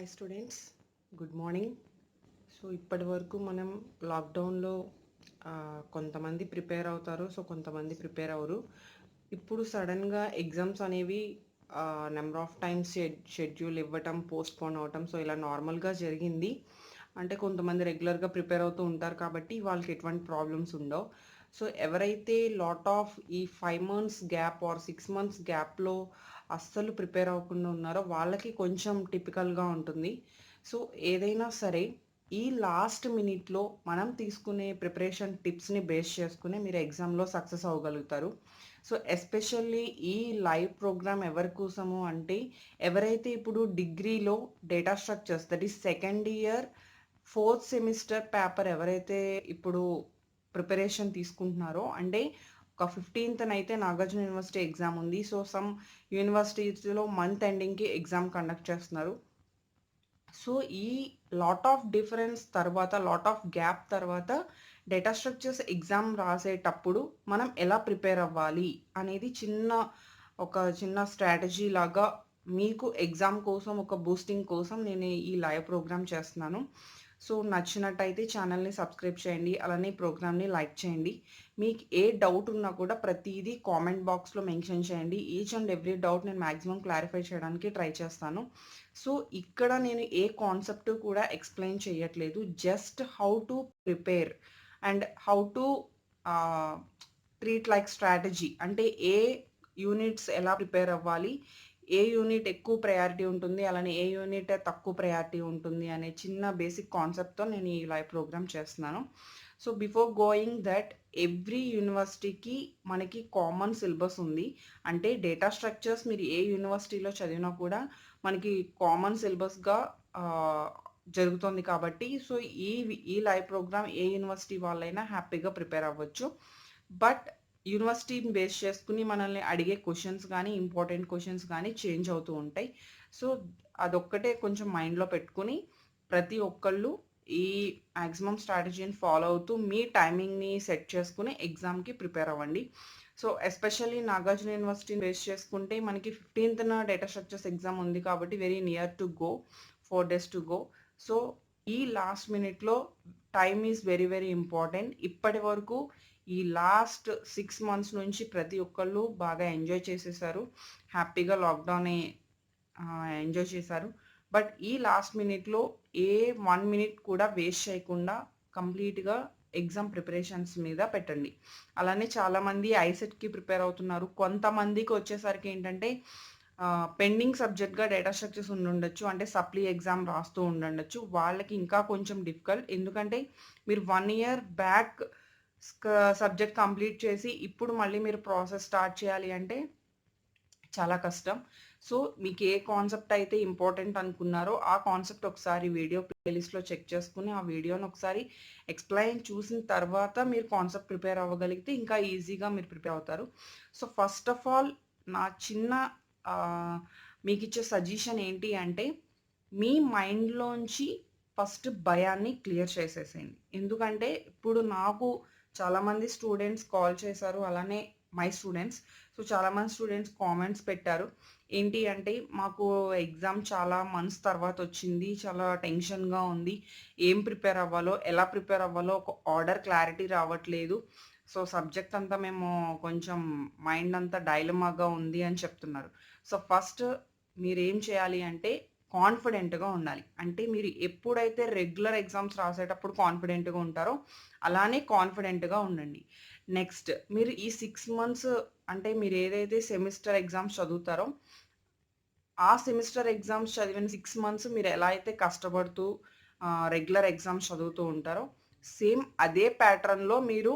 Hi students, good morning. So ఇప్పటి వరకు మనం లాక్డౌన్లో కొంతమంది ప్రిపేర్ అవుతారు, సో కొంతమంది ప్రిపేర్ అవ్వరు. ఇప్పుడు సడన్గా ఎగ్జామ్స్ అనేవి నెంబర్ ఆఫ్ టైమ్స్ షెడ్యూల్ ఇవ్వటం, పోస్ట్పోన్ అవటం, సో ఇలా నార్మల్గా జరిగింది. అంటే కొంతమంది రెగ్యులర్గా ప్రిపేర్ అవుతూ ఉంటారు కాబట్టి వాళ్ళకి ఎటువంటి ప్రాబ్లమ్స్ ఉండవు. సో ఎవరైతే లాట్ ఆఫ్ ఈ 5 months గ్యాప్ ఆర్ 6 months గ్యాప్లో అస్సలు ప్రిపేర్ అవ్వకుండా ఉన్నారో వాళ్ళకి కొంచెం టిపికల్గా ఉంటుంది. సో ఏదైనా సరే ఈ లాస్ట్ మినిట్లో మనం తీసుకునే ప్రిపరేషన్ టిప్స్ని బేస్ చేసుకుని మీరు ఎగ్జామ్లో సక్సెస్ అవ్వగలుగుతారు. సో ఎస్పెషల్లీ ఈ లైవ్ ప్రోగ్రామ్ ఎవరి కోసము అంటే ఎవరైతే ఇప్పుడు డిగ్రీలో data structures that is second year 4th semester paper ఎవరైతే ఇప్పుడు ప్రిపరేషన్ తీసుకుంటున్నారో, అంటే ఒక 15th అయితే నాగార్జున యూనివర్సిటీ ఎగ్జామ్ ఉంది. సో సమ్ యూనివర్సిటీస్లో మంత్ ఎండింగ్కి ఎగ్జామ్ కండక్ట్ చేస్తున్నారు. సో ఈ లాట్ ఆఫ్ డిఫరెన్స్ తర్వాత, లాట్ ఆఫ్ గ్యాప్ తర్వాత డేటా స్ట్రక్చర్స్ ఎగ్జామ్ రాసేటప్పుడు మనం ఎలా ప్రిపేర్ అవ్వాలి అనేది ఒక చిన్న స్ట్రాటజీ లాగా మీకు ఎగ్జామ్ కోసం, ఒక బూస్టింగ్ కోసం నేను ఈ లైవ్ ప్రోగ్రామ్ చేస్తున్నాను. సో నచ్చినట్టయితే ఛానల్ని సబ్స్క్రైబ్ చేయండి, అలానే ప్రోగ్రామ్ని లైక్ చేయండి. మీకు ఏ డౌట్ ఉన్నా కూడా ప్రతిదీ కామెంట్ బాక్స్లో మెన్షన్ చేయండి. ఈచ్ అండ్ ఎవ్రీ డౌట్ నేను మ్యాక్సిమం క్లారిఫై చేయడానికి ట్రై చేస్తాను. సో ఇక్కడ నేను ఏ కాన్సెప్ట్ కూడా ఎక్స్ప్లెయిన్ చేయట్లేదు, just how to prepare and how to treat like strategy. అంటే ఏ యూనిట్స్ ఎలా ప్రిపేర్ అవ్వాలి, ఏ యూనిట్ ఎక్కువ ప్రయారిటీ ఉంటుంది, అలానే ఏ యూనిట్ తక్కువ ప్రయారిటీ ఉంటుంది అనే చిన్న బేసిక్ కాన్సెప్ట్తో నేను ఈ లైవ్ ప్రోగ్రామ్ చేస్తున్నాను. So before going that, every యూనివర్సిటీకి మనకి కామన్ సిలబస్ ఉంది. అంటే డేటా స్ట్రక్చర్స్ మీరు ఏ యూనివర్సిటీలో చదివినా కూడా మనకి కామన్ సిలబస్గా జరుగుతుంది కాబట్టి, సో ఈ లైవ్ ప్రోగ్రామ్ ఏ యూనివర్సిటీ వాళ్ళైనా హ్యాపీగా ప్రిపేర్ అవ్వచ్చు. బట్ యూనివర్సిటీని బేస్ చేసుకుని మనల్ని అడిగే క్వశ్చన్స్ కానీ, ఇంపార్టెంట్ క్వశ్చన్స్ కానీ చేంజ్ అవుతూ ఉంటాయి. సో అదొక్కటే కొంచెం మైండ్లో పెట్టుకుని ప్రతి ఒక్కళ్ళు ఈ మ్యాక్సిమం స్ట్రాటజీని ఫాలో అవుతూ మీ టైమింగ్ని సెట్ చేసుకుని ఎగ్జామ్కి ప్రిపేర్ అవ్వండి. సో ఎస్పెషల్లీ నాగార్జున యూనివర్సిటీని బేస్ చేసుకుంటే మనకి 15th డేటా స్ట్రక్చర్స్ ఎగ్జామ్ ఉంది కాబట్టి very near to go, 4 days to go. So ఈ లాస్ట్ మినిట్లో time is very very important. ఇప్పటి వరకు ఈ లాస్ట్ 6 months నుంచి ప్రతి ఒక్కళ్ళు బాగా ఎంజాయ్ చేసేసారు, హ్యాపీగా లాక్డౌన్ ఎంజాయ్ చేశారు. బట్ ఈ లాస్ట్ మినిట్లో ఏ 1 minute కూడా వేస్ట్ చేయకుండా కంప్లీట్గా ఎగ్జామ్ ప్రిపరేషన్స్ మీద పెట్టండి. అలానే చాలామంది ఐసెట్కి ప్రిపేర్ అవుతున్నారు. కొంతమందికి వచ్చేసరికి ఏంటంటే పెండింగ్ సబ్జెక్ట్గా డేటా స్ట్రక్చర్స్ ఉండొచ్చు, అంటే సప్లీ ఎగ్జామ్ రాస్తూ ఉండొచ్చు. వాళ్ళకి ఇంకా కొంచెం డిఫికల్ట్, ఎందుకంటే మీరు 1 year బ్యాక్ సబ్జెక్ట్ కంప్లీట్ చేసి ఇప్పుడు మళ్ళీ మీరు ప్రాసెస్ స్టార్ట్ చేయాలి అంటే చాలా కష్టం. సో మీకు ఏ కాన్సెప్ట్ అయితే ఇంపార్టెంట్ అనుకున్నారో ఆ కాన్సెప్ట్ ఒకసారి వీడియో ప్లేలిస్ట్లో చెక్ చేసుకుని ఆ వీడియోని ఒకసారి ఎక్స్ప్లెయిన్ చూసిన తర్వాత మీరు కాన్సెప్ట్ ప్రిపేర్ అవ్వగలిగితే ఇంకా ఈజీగా మీరు ప్రిపేర్ అవుతారు. సో ఫస్ట్ ఆఫ్ ఆల్ నా చిన్న మీకు ఇచ్చే సజెషన్ ఏంటి అంటే, మీ మైండ్లోంచి ఫస్ట్ భయాన్ని క్లియర్ చేసేసేయండి. ఎందుకంటే ఇప్పుడు నాకు చాలామంది స్టూడెంట్స్ కాల్ చేశారు, అలానే మై స్టూడెంట్స్. సో చాలామంది స్టూడెంట్స్ కామెంట్స్ పెట్టారు. ఏంటి అంటే, మాకు ఎగ్జామ్ చాలా మంత్స్ తర్వాత వచ్చింది, చాలా టెన్షన్గా ఉంది, ఏం ప్రిపేర్ అవ్వాలో, ఎలా ప్రిపేర్ అవ్వాలో ఒక ఆర్డర్ క్లారిటీ రావట్లేదు. సో సబ్జెక్ట్ అంతా మేము కొంచెం మైండ్ అంతా డైలమాగా ఉంది అని చెప్తున్నారు. సో ఫస్ట్ మీరేం చేయాలి అంటే కాన్ఫిడెంట్గా ఉండాలి. అంటే మీరు ఎప్పుడైతే రెగ్యులర్ ఎగ్జామ్స్ రాసేటప్పుడు కాన్ఫిడెంట్గా ఉంటారో అలానే కాన్ఫిడెంట్గా ఉండండి. నెక్స్ట్, మీరు ఈ 6 months అంటే మీరు ఏదైతే సెమిస్టర్ ఎగ్జామ్స్ చదువుతారో ఆ సెమిస్టర్ ఎగ్జామ్స్ చదివిన 6 months మీరు ఎలా అయితే కష్టపడుతూ రెగ్యులర్ ఎగ్జామ్స్ చదువుతూ ఉంటారో సేమ్ అదే ప్యాటర్న్లో మీరు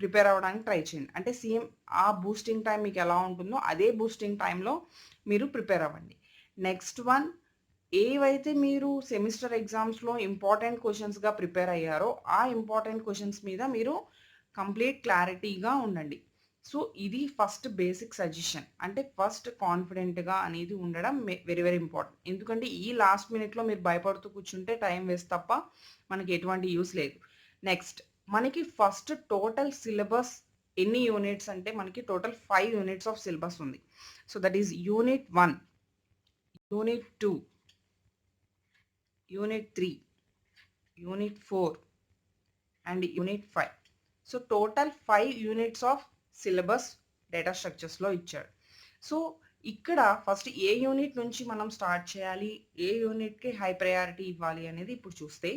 ప్రిపేర్ అవ్వడానికి ట్రై చేయండి. అంటే సేమ్ ఆ బూస్టింగ్ టైం మీకు ఎలా ఉంటుందో అదే బూస్టింగ్ టైంలో మీరు ప్రిపేర్ అవ్వండి. నెక్స్ట్ వన్, ఏవైతే మీరు సెమిస్టర్ ఎగ్జామ్స్లో ఇంపార్టెంట్ క్వశ్చన్స్గా ప్రిపేర్ అయ్యారో ఆ ఇంపార్టెంట్ క్వశ్చన్స్ మీద మీరు కంప్లీట్ క్లారిటీగా ఉండండి. సో ఇది ఫస్ట్ బేసిక్ సజెషన్. అంటే ఫస్ట్ కాన్ఫిడెంట్గా అనేది ఉండడం వెరీ వెరీ ఇంపార్టెంట్. ఎందుకంటే ఈ లాస్ట్ మినిట్లో మీరు భయపడుతూ కూర్చుంటే టైం వేస్ట్ తప్ప మనకి ఎటువంటి యూస్ లేదు. నెక్స్ట్, మనకి ఫస్ట్ టోటల్ సిలబస్ ఎన్ని యూనిట్స్ అంటే మనకి టోటల్ 5 units ఆఫ్ సిలబస్ ఉంది. So that is unit 1, unit 2, unit 3, unit 4 and unit 5. So total 5 units of syllabus data స్ట్రక్చర్స్లో ఇచ్చాడు. సో ఇక్కడ ఫస్ట్ ఏ యూనిట్ నుంచి మనం స్టార్ట్ చేయాలి, ఏ యూనిట్కి హై ప్రయారిటీ ఇవ్వాలి అనేది ఇప్పుడు చూస్తే,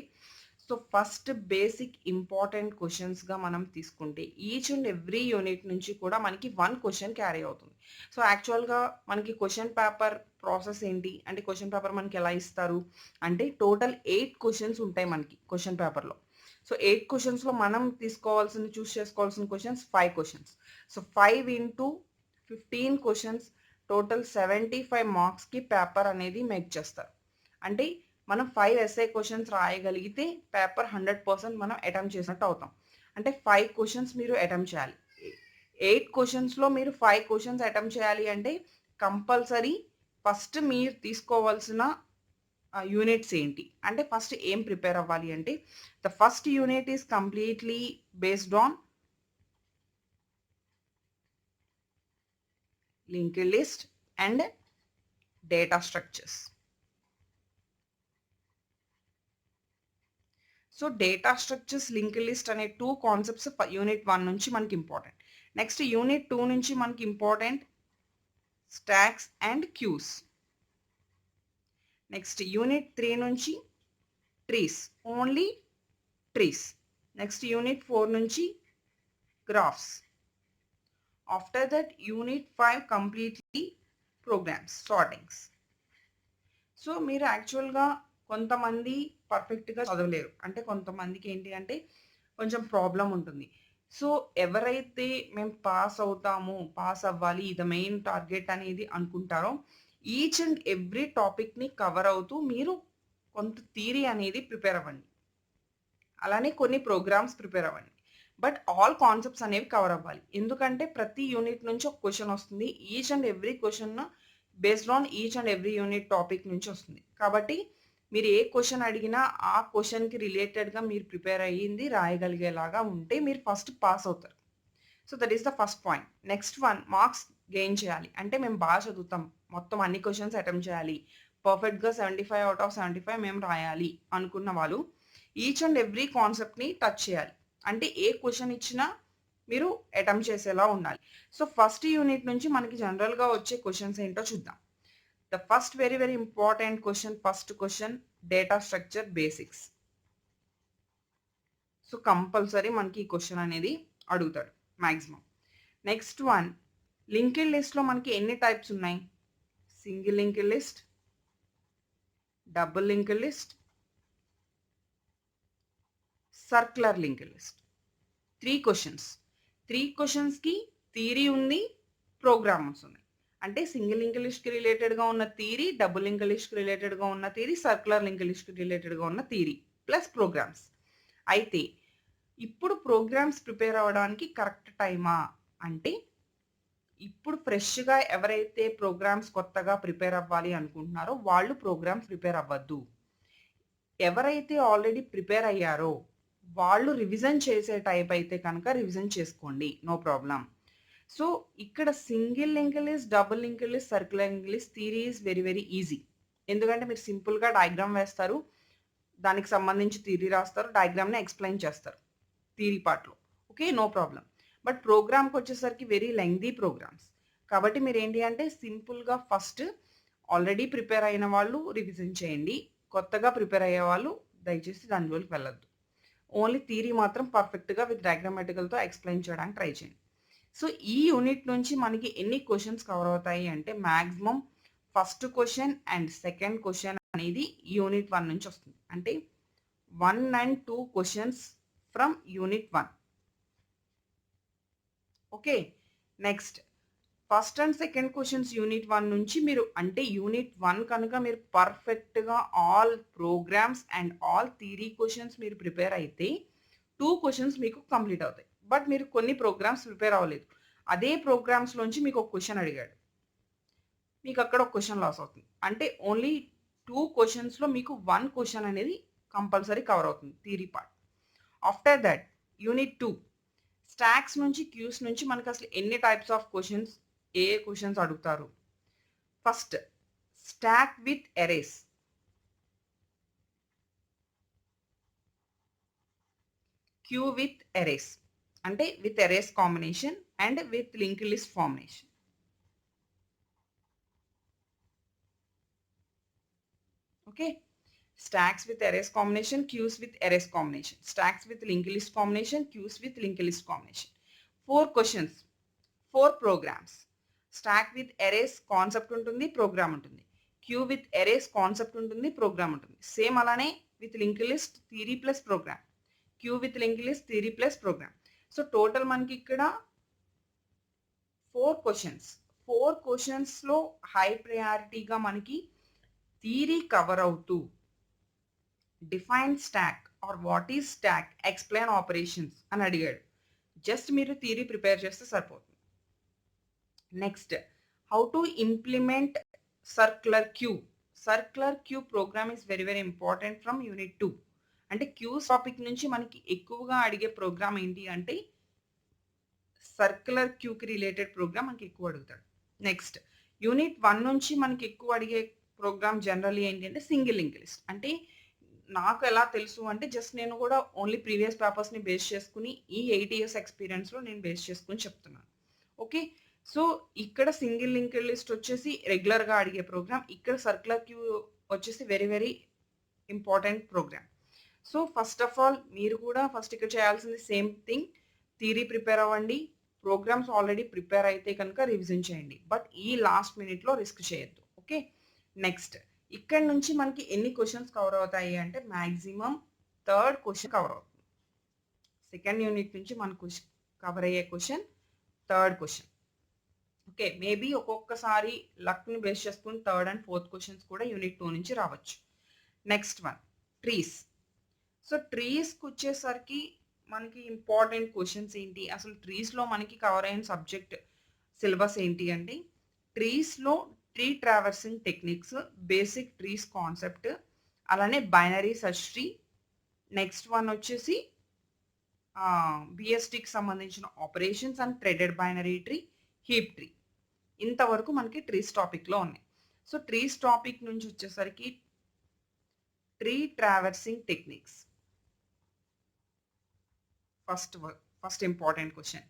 సో ఫస్ట్ బేసిక్ ఇంపార్టెంట్ క్వశ్చన్స్గా మనం తీసుకుంటే ఈచ్ అండ్ ఎవ్రీ యూనిట్ నుంచి కూడా మనకి 1 క్వశ్చన్ క్యారీ అవుతుంది. సో యాక్చువల్గా మనకి క్వశ్చన్ పేపర్ ప్రాసెస్ ఏంటి అంటే, క్వశ్చన్ పేపర్ మనకి ఎలా ఇస్తారు అంటే టోటల్ 8 క్వశ్చన్స్ ఉంటాయి మనకి క్వశ్చన్ పేపర్లో. సో 8 క్వశ్చన్స్లో మనం చూస్ చేసుకోవాల్సిన questions 5 questions. So 5 into 15 questions total 75 మార్క్స్కి పేపర్ అనేది మేక్ చేస్తారు. అంటే మనం 5 ఎస్ఏ క్వశ్చన్స్ రాయగలిగితే పేపర్ 100% మనం అటెంప్ట్ చేసినట్టు అవుతాం. అంటే 5 క్వశ్చన్స్ మీరు అటెంప్ట్ చేయాలి. 8 క్వశ్చన్స్లో మీరు 5 క్వశ్చన్స్ అటెంప్ట్ చేయాలి అంటే కంపల్సరీ ఫస్ట్ మీరు తీసుకోవాల్సిన యూనిట్స్ ఏంటి అంటే, ఫస్ట్ ఏం ప్రిపేర్ అవ్వాలి అంటే, the first unit is completely based on linked list and data structures. So data structures, linked list అనే 2 కాన్సెప్ట్స్ యూనిట్ 1 నుంచి మనకి ఇంపార్టెంట్. నెక్స్ట్ యూనిట్ 2 నుంచి మనకి important stacks and queues. Next unit 3 నుంచి trees, only trees. Next unit 4 నుంచి graphs. After that unit 5 completely programs, sortings. So మీరు యాక్చువల్గా కొంతమంది పర్ఫెక్ట్గా చదవలేరు, అంటే కొంతమందికి ఏంటి అంటే కొంచెం ప్రాబ్లం ఉంటుంది. సో ఎవరైతే మేము పాస్ అవుతాము, పాస్ అవ్వాలి, ఇది మెయిన్ టార్గెట్ అనేది అనుకుంటారో ఈచ్ అండ్ ఎవ్రీ టాపిక్ని కవర్ అవుతూ మీరు కొంత థియరీ అనేది ప్రిపేర్ అవ్వండి, అలానే కొన్ని ప్రోగ్రామ్స్ ప్రిపేర్ అవ్వండి. బట్ ఆల్ కాన్సెప్ట్స్ అనేవి కవర్ అవ్వాలి. ఎందుకంటే ప్రతి యూనిట్ నుంచి ఒక క్వశ్చన్ వస్తుంది. Each and every question based on each and every unit topic నుంచి వస్తుంది. కాబట్టి మీరు ఏ క్వశ్చన్ అడిగినా ఆ క్వశ్చన్కి రిలేటెడ్గా మీరు ప్రిపేర్ అయ్యింది రాయగలిగేలాగా ఉంటే మీరు ఫస్ట్ పాస్ అవుతారు. So that is the first point. Next one, marks gain చేయాలి అంటే మేము బాగా చదువుతాం, మొత్తం అన్ని క్వశ్చన్స్ అటెంప్ట్ చేయాలి, పర్ఫెక్ట్గా 75 అవుట్ ఆఫ్ 75 మేము రాయాలి అనుకున్న వాళ్ళు ఈచ్ అండ్ ఎవ్రీ కాన్సెప్ట్ని టచ్ చేయాలి. అంటే ఏ క్వశ్చన్ ఇచ్చినా మీరు అటెంప్ట్ చేసేలా ఉండాలి. సో ఫస్ట్ యూనిట్ నుంచి మనకి జనరల్గా వచ్చే క్వశ్చన్స్ ఏంటో చూద్దాం. The first very very important question, first question data structure basics. So compulsory మనకి ఈ క్వశ్చన్ అనేది అడుగుతాడు మ్యాక్సిమం. నెక్స్ట్ వన్, లింక్డ్ లిస్ట్లో మనకి ఎన్ని టైప్స్ ఉన్నాయి? Single linked list, double linked list, circular linked list. 3 questions. 3 క్వశ్చన్స్కి థియరీ ఉంది, ప్రోగ్రామ్స్ ఉన్నాయి. అంటే సింగిల్ లింక్డ్ లిస్ట్కి రిలేటెడ్గా ఉన్న థియరీ, డబుల్ లింక్డ్ లిస్ట్కి రిలేటెడ్గా ఉన్న థియరీ, సర్క్యులర్ లింక్డ్ లిస్ట్కి రిలేటెడ్గా ఉన్న థియరీ ప్లస్ ప్రోగ్రామ్స్. అయితే ఇప్పుడు ప్రోగ్రామ్స్ ప్రిపేర్ అవ్వడానికి కరెక్ట్ టైమా అంటే, ఇప్పుడు ఫ్రెష్గా ఎవరైతే ప్రోగ్రామ్స్ కొత్తగా ప్రిపేర్ అవ్వాలి అనుకుంటున్నారో వాళ్ళు ప్రోగ్రామ్స్ ప్రిపేర్ అవ్వద్దు. ఎవరైతే ఆల్రెడీ ప్రిపేర్ అయ్యారో వాళ్ళు రివిజన్ చేసే టైప్ అయితే కనుక రివిజన్ చేసుకోండి, నో ప్రాబ్లం. సో ఇక్కడ single linked list, double linked list, circular linked list theory is very very easy. ఎందుకంటే మీరు సింపుల్గా డయాగ్రామ్ వేస్తారు, దానికి సంబంధించి థియరీ రాస్తారు, డయాగ్రామ్ని ఎక్స్ప్లెయిన్ చేస్తారు థియరీ పార్ట్లో, ఓకే, నో ప్రాబ్లం. బట్ ప్రోగ్రామ్కి వచ్చేసరికి వెరీ లెంగ్దీ ప్రోగ్రామ్స్. కాబట్టి మీరు ఏంటి అంటే సింపుల్గా ఫస్ట్ ఆల్రెడీ ప్రిపేర్ అయిన వాళ్ళు రివిజన్ చేయండి, కొత్తగా ప్రిపేర్ అయ్యే వాళ్ళు దయచేసి దాని జోలికి వెళ్ళొద్దు. ఓన్లీ థియరీ మాత్రం పర్ఫెక్ట్గా విత్ డయాగ్రామాటికల్తో ఎక్స్ప్లెయిన్ చేయడానికి ట్రై చేయండి. సో ఈ యూనిట్ నుంచి మనకి ఎన్ని క్వశ్చన్స్ కవర్ అవుతాయి అంటే maximum first question and second question అనేది యూనిట్ 1 నుంచి వస్తుంది. అంటే 1 and 2 questions from unit 1. Okay, next first and second questions unit 1 నుంచి మీరు అంటే యూనిట్ 1 కనుక మీరు పర్ఫెక్ట్గా all programs and all theory questions మీరు ప్రిపేర్ అయితే 2 క్వశ్చన్స్ మీకు కంప్లీట్ అవుతాయి. బట్ మీరు కొన్ని ప్రోగ్రామ్స్ ప్రిపేర్ అవ్వలేదు, అదే ప్రోగ్రామ్స్లోంచి మీకు ఒక క్వశ్చన్ అడిగాడు, మీకు అక్కడ ఒక క్వశ్చన్ లాస్ అవుతుంది. అంటే ఓన్లీ 2 క్వశ్చన్స్లో మీకు 1 క్వశ్చన్ అనేది కంపల్సరీ కవర్ అవుతుంది theory part. After that unit 2 stacks నుంచి, క్యూస్ నుంచి మనకు అసలు ఎన్ని టైప్స్ ఆఫ్ క్వశ్చన్స్, ఏ క్వశ్చన్స్ అడుగుతారు. First stack with arrays. Queue with arrays అంటే with arrays combination and with link list formation. Okay, stacks with arrays combination, queues with arrays combination, stacks with linked list combination, queues with linked list combination. 4 questions, 4 programs. Stack with arrays concept ఉంటుంది, program ఉంటుంది. Queue with arrays concept ఉంటుంది, program ఉంటుంది. Same అలానే with link list theory plus program, queue with link list theory plus program. So total మనకి ఇక్కడ 4 questions. 4 క్వశ్చన్స్లో high ప్రయారిటీగా మనకి థియరీ కవర్ అవుతూ define stack or what is stack, explain operations అని అడిగాడు. జస్ట్ మీరు థియరీ ప్రిపేర్ చేస్తే సరిపోతుంది. Next, how to implement circular queue. Circular queue program is very very important from unit 2. అంటే క్యూ టాపిక్ నుంచి మనకి ఎక్కువగా అడిగే ప్రోగ్రామ్ ఏంటి అంటే సర్క్యులర్ క్యూకి రిలేటెడ్ ప్రోగ్రామ్ మనకి ఎక్కువ అడుగుతాడు. నెక్స్ట్, యూనిట్ 1 నుంచి మనకి ఎక్కువ అడిగే ప్రోగ్రామ్ జనరల్లీ ఏంటి అంటే సింగిల్ లింక్ లిస్ట్. అంటే నాకు ఎలా తెలుసు అంటే జస్ట్ నేను కూడా ఓన్లీ ప్రీవియస్ పేపర్స్ని బేస్ చేసుకుని ఈ 8 ఇయర్స్ ఎక్స్పీరియన్స్లో నేను బేస్ చేసుకుని చెప్తున్నాను. ఓకే, సో ఇక్కడ సింగిల్ లింక్ లిస్ట్ వచ్చేసి రెగ్యులర్గా అడిగే ప్రోగ్రామ్, ఇక్కడ సర్క్యులర్ క్యూ వచ్చేసి very very important program. So first of all మీరు కూడా ఫస్ట్ ఇక్కడ చేయాల్సింది సేమ్ థింగ్, థియరీ ప్రిపేర్ అవ్వండి. ప్రోగ్రామ్స్ ఆల్రెడీ ప్రిపేర్ అయితే కనుక రివిజన్ చేయండి, బట్ ఈ లాస్ట్ మినిట్లో రిస్క్ చేయొద్దు. ఓకే, నెక్స్ట్ ఇక్కడ నుంచి మనకి ఎన్ని క్వశ్చన్స్ కవర్ అవుతాయి అంటే మ్యాక్సిమం 3rd క్వశ్చన్ కవర్ అవుతుంది. సెకండ్ యూనిట్ నుంచి మనకు కవర్ అయ్యే question 3rd question. Okay, maybe ఒక్కొక్కసారి లక్ని బేస్ చేసుకుని 3rd and 4th క్వశ్చన్స్ కూడా యూనిట్ 2 నుంచి రావచ్చు. Next one trees. సో ట్రీస్కి వచ్చేసరికి మనకి ఇంపార్టెంట్ క్వశ్చన్స్ ఏంటి, అసలు ట్రీస్లో మనకి కవర్ అయిన సబ్జెక్ట్ సిలబస్ ఏంటి అంటే ట్రీస్లో tree traversing techniques, basic trees concept, అలానే binary search tree. Next one వచ్చేసి బిఎస్టీకి సంబంధించిన operations and threaded binary tree, heap tree. ఇంతవరకు మనకి ట్రీస్ టాపిక్లో ఉన్నాయి. సో ట్రీస్ టాపిక్ నుంచి వచ్చేసరికి tree traversing techniques first important question.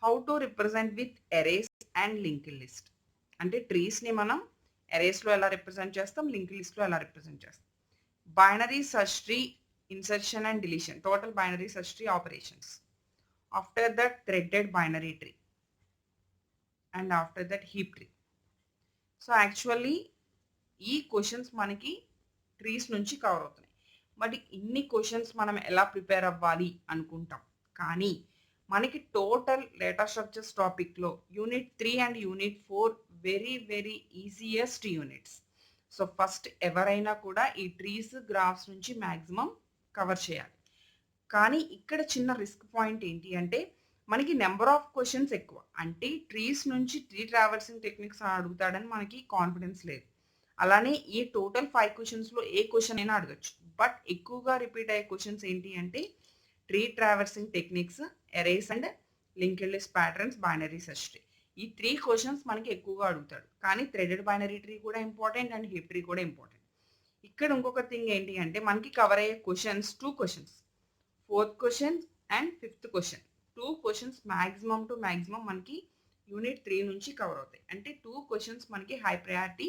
How to represent with erase and link list. అంటే ట్రీస్ని మనం ఎరేస్లో ఎలా రిప్రజెంట్ చేస్తాం, లింక్ లిస్ట్లో ఎలా రిప్రజెంట్ చేస్తాం. Binary search tree insertion and deletion, total binary search tree operations. After that threaded binary tree and after that heap tree. So actually ఈ questions మనకి trees నుంచి కవర్ అవుతున్నాయి. బట్ ఇన్ని క్వశ్చన్స్ మనం ఎలా ప్రిపేర్ అవ్వాలి అనుకుంటాం, కానీ మనకి టోటల్ డేటా స్ట్రక్చర్స్ టాపిక్లో unit 3 and unit 4 very very easiest units. So first ఎవరైనా కూడా ఈ ట్రీస్ గ్రాఫ్స్ నుంచి మ్యాక్సిమం కవర్ చేయాలి. కానీ ఇక్కడ చిన్న రిస్క్ పాయింట్ ఏంటి అంటే మనకి నెంబర్ ఆఫ్ క్వశ్చన్స్ ఎక్కువ. అంటే ట్రీస్ నుంచి ట్రీ ట్రావర్సింగ్ టెక్నిక్స్ అడుగుతాడని మనకి కాన్ఫిడెన్స్ లేదు. అలానే ఈ టోటల్ 5 క్వశ్చన్స్లో ఏ క్వశ్చన్ అయినా అడగచ్చు. బట్ ఎక్కువగా రిపీట్ అయ్యే క్వశ్చన్స్ ఏంటి అంటే tree traversing techniques, erase and linked list patterns, binary search tree. ఈ 3 క్వశ్చన్స్ మనకి ఎక్కువగా అడుగుతాడు. కానీ థ్రెడెడ్ బైనరీ ట్రీ కూడా ఇంపార్టెంట్ అండ్ హీప్ ట్రీ కూడా ఇంపార్టెంట్. ఇక్కడ ఇంకొక థింగ్ ఏంటి అంటే మనకి కవర్ అయ్యే questions 2 questions, 4th question and 5th question. 2 questions maximum to maximum మనకి యూనిట్ 3 నుంచి కవర్ అవుతాయి. అంటే 2 క్వశ్చన్స్ మనకి హై ప్రయారిటీ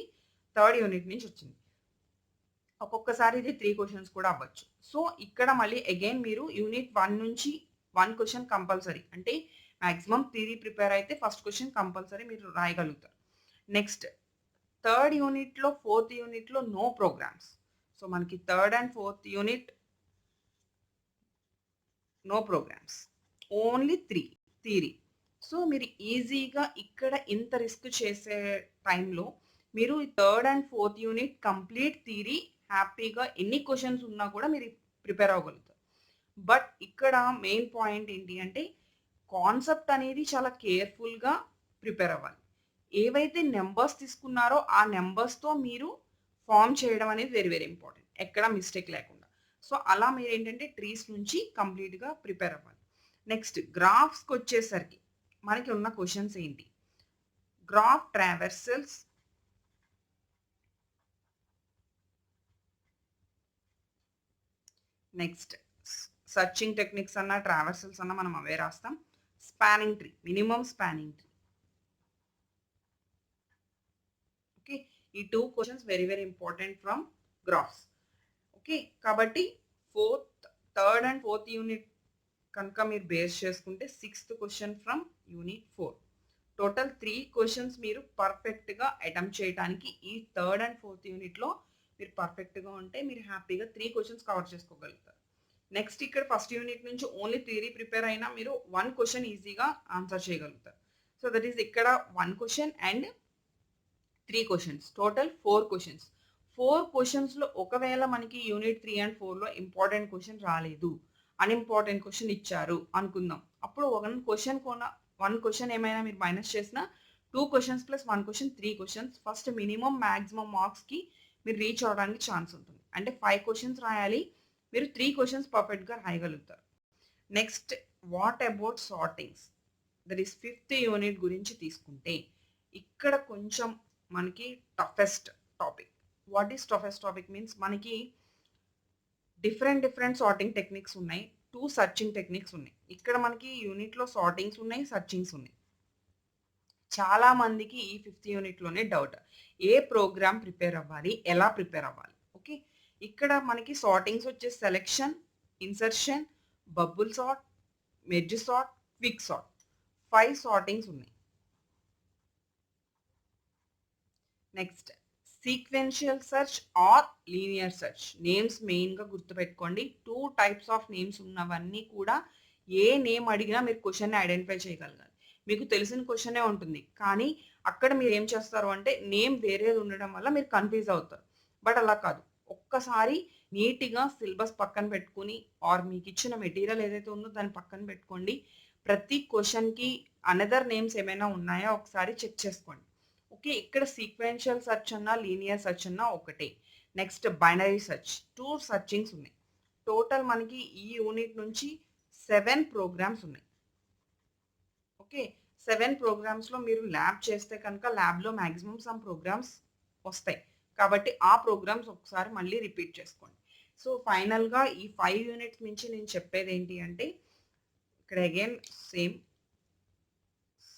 3rd యూనిట్ నుంచి వచ్చింది. ఒక్కొక్కసారి ఇది 3 క్వశ్చన్స్ కూడా అవ్వచ్చు. సో ఇక్కడ మళ్ళీ అగైన్ మీరు యూనిట్ 1 నుంచి 1 క్వశ్చన్ కంపల్సరీ, అంటే మ్యాక్సిమం థియరీ ప్రిపేర్ అయితే ఫస్ట్ క్వశ్చన్ కంపల్సరీ మీరు రాయగలుగుతారు. నెక్స్ట్ 3rd యూనిట్లో 4th యూనిట్లో నో ప్రోగ్రామ్స్. సో మనకి 3rd and 4th unit no programs, only theory. So మీరు ఈజీగా ఇక్కడ ఇంత రిస్క్ చేసే టైంలో మీరు 3rd and 4th unit complete theory హ్యాపీగా ఎన్ని క్వశ్చన్స్ ఉన్నా కూడా మీరు ప్రిపేర్ అవ్వగలుగుతారు. బట్ ఇక్కడ మెయిన్ పాయింట్ ఏంటి అంటే కాన్సెప్ట్ అనేది చాలా కేర్ఫుల్గా ప్రిపేర్ అవ్వాలి. ఏవైతే నెంబర్స్ తీసుకున్నారో ఆ నెంబర్స్తో మీరు ఫామ్ చేయడం అనేది వెరీ వెరీ ఇంపార్టెంట్, ఎక్కడ మిస్టేక్ లేకుండా. సో అలా మీరు ఏంటంటే ట్రీస్ నుంచి కంప్లీట్గా ప్రిపేర్ అవ్వాలి. నెక్స్ట్ గ్రాఫ్స్కి వచ్చేసరికి మనకి ఉన్న క్వశ్చన్స్ ఏంటి, గ్రాఫ్ ట్రావర్సల్స్, నెక్స్ట్ సర్చింగ్ టెక్నిక్స్ అన్నా ట్రావర్సల్స్ అన్నా మనం అవే రాస్తాం. Spanning tree, minimum spanning tree. Okay, ఈ 2 questions very very important from graphs. Okay, కాబట్టి థర్డ్ అండ్ ఫోర్త్ యూనిట్ కనుక మీరు బేస్ చేసుకుంటే 6th question from unit 4. Total 3 questions మీరు పర్ఫెక్ట్గా అటెంప్ట్ చేయడానికి ఈ థర్డ్ అండ్ ఫోర్త్ యూనిట్లో మీరు పర్ఫెక్ట్గా ఉంటే మీరు హ్యాపీగా 3 క్వశ్చన్స్ కవర్ చేసుకోగలుగుతారు. నెక్స్ట్ ఇక్కడ ఫస్ట్ యూనిట్ నుంచి ఓన్లీ థియరీ ప్రిపేర్ అయినా మీరు 1 క్వశ్చన్ ఈజీగా ఆన్సర్ చేయగలుగుతారు. సో దట్ ఈస్ ఇక్కడ 1 question and 3 questions, total 4 questions. 4 క్వశ్చన్స్లో ఒకవేళ మనకి యూనిట్ 3 అండ్ 4లో ఇంపార్టెంట్ క్వశ్చన్ రాలేదు, అన్ఇంపార్టెంట్ క్వశ్చన్ ఇచ్చారు అనుకుందాం. అప్పుడు 1 క్వశ్చన్ ఏమైనా మీరు మైనస్ చేసినా 2 questions plus 1 question 3 questions first minimum maximum మార్క్స్కి మీరు రీచ్ అవడానికి ఛాన్స్ ఉంటుంది. అంటే 5 క్వశ్చన్స్ రాయాలి, మీరు 3 క్వశ్చన్స్ పర్ఫెక్ట్గా రాయగలుగుతారు. Next what about sortings, that is 5th unit గురించి తీసుకుంటే ఇక్కడ కొంచెం మనకి toughest topic. What is toughest topic means మనకి డిఫరెంట్ సార్టింగ్ టెక్నిక్స్ ఉన్నాయి, 2 సర్చింగ్ టెక్నిక్స్ ఉన్నాయి. ఇక్కడ మనకి యూనిట్లో సార్టింగ్స్ ఉన్నాయి, సర్చింగ్స్ ఉన్నాయి. చాలా మందికి ఈ 5th యూనిట్లోనే డౌట్, ఏ ప్రోగ్రామ్ ప్రిపేర్ అవ్వాలి, ఎలా ప్రిపేర్ అవ్వాలి. ఓకే, ఇక్కడ మనకి సార్టింగ్స్ వచ్చే selection, insertion, bubble sort, merge sort, quick sort, 5 సార్టింగ్స్ ఉన్నాయి. Next sequential search are linear search. Names మెయిన్గా గుర్తుపెట్టుకోండి. 2 టైప్స్ ఆఫ్ నేమ్స్ ఉన్నవన్నీ కూడా ఏ నేమ్ అడిగినా మీరు క్వశ్చన్ని ఐడెంటిఫై చేయగలగాలి. మీకు తెలిసిన క్వశ్చనే ఉంటుంది, కానీ అక్కడ మీరు ఏం చేస్తారు అంటే నేమ్ వేరేది ఉండడం వల్ల మీరు కన్ఫ్యూజ్ అవుతారు. బట్ అలా కాదు, ఒక్కసారి నీట్గా సిలబస్ పక్కన పెట్టుకుని ఆర్ మీకు ఇచ్చిన మెటీరియల్ ఏదైతే ఉందో దాన్ని పక్కన పెట్టుకోండి. ప్రతి క్వశ్చన్కి అనదర్ నేమ్స్ ఏమైనా ఉన్నాయా ఒకసారి చెక్ చేసుకోండి. ఓకే, ఇక్కడ సీక్వెన్షియల్ సెర్చ్ అన్నా లీనియర్ సెర్చ్ అన్నా ఒకటే. నెక్స్ట్ బైనరీ సెర్చ్, 2 సర్చింగ్స్ ఉన్నాయి. టోటల్ మనకి ఈ యూనిట్ నుంచి 7 ప్రోగ్రామ్స్ ఉన్నాయి. ఓకే, 7 ప్రోగ్రామ్స్లో మీరు ల్యాబ్ చేస్తే కనుక ల్యాబ్లో మ్యాక్సిమం సమ్ ప్రోగ్రామ్స్ వస్తాయి. కాబట్టి ఆ ప్రోగ్రామ్స్ ఒకసారి మళ్ళీ రిపీట్ చేసుకోండి. సో ఫైనల్గా ఈ 5 యూనిట్స్ నుంచి నేను చెప్పేది ఏంటి అంటే ఇక్కడ again same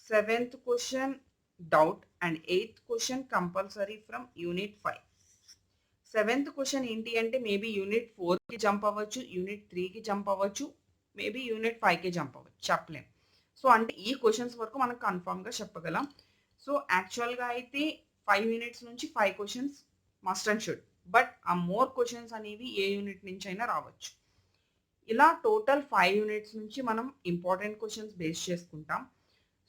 7th question doubt and 8th question compulsory from unit 5. 7th question ఏంటి అంటే మేబీ యూనిట్ 4కి జంప్ అవ్వచ్చు, యూనిట్ 3కి జంప్ అవ్వచ్చు, మేబీ యూనిట్ 5కి జంప్ అవ్వచ్చు, చెప్పలేం. సో అంటే ఈ క్వశ్చన్స్ వరకు మనం కన్ఫామ్గా చెప్పగలం. సో యాక్చువల్గా అయితే 5 యూనిట్స్ నుంచి 5 questions must and should, but ఆ మోర్ క్వశ్చన్స్ అనేవి ఏ యూనిట్ నుంచి అయినా రావచ్చు. ఇలా టోటల్ 5 యూనిట్స్ నుంచి మనం ఇంపార్టెంట్ క్వశ్చన్స్ బేస్ చేసుకుంటాం.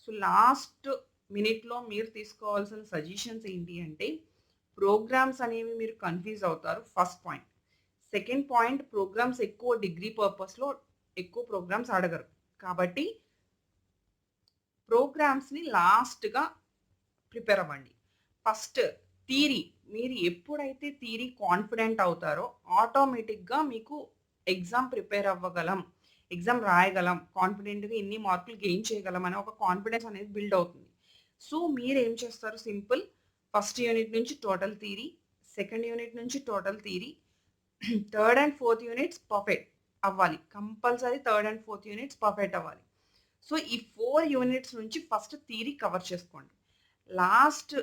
సో లాస్ట్ మినిట్లో మీరు తీసుకోవాల్సిన సజెషన్స్ ఏంటి అంటే ప్రోగ్రామ్స్ అనేవి మీరు కన్ఫ్యూజ్ అవుతారు, first point. Second point, programs ఎక్కువ డిగ్రీ పర్పస్లో ఎక్కువ ప్రోగ్రామ్స్ అడగరు, కాబట్టి ప్రోగ్రామ్స్ని లాస్ట్గా ప్రిపేర్ అవ్వండి. ఫస్ట్ థియరీ, మీరు ఎప్పుడైతే థియరీ కాన్ఫిడెంట్ అవుతారో ఆటోమేటిక్గా మీకు ఎగ్జామ్ ప్రిపేర్ అవ్వగలం, ఎగ్జామ్ రాయగలం, కాన్ఫిడెంట్గా ఇన్ని మార్కులు గెయిన్ చేయగలం అనే ఒక కాన్ఫిడెన్స్ అనేది బిల్డ్ అవుతుంది. సో మీరు ఏం చేస్తారు, సింపుల్, ఫస్ట్ యూనిట్ నుంచి టోటల్ థియరీ, సెకండ్ యూనిట్ నుంచి total theory, third and fourth units perfect అవ్వాలి, compulsory third and fourth units perfect అవ్వాలి. సో ఈ 4 యూనిట్స్ నుంచి ఫస్ట్ థియరీ కవర్ చేసుకోండి. Last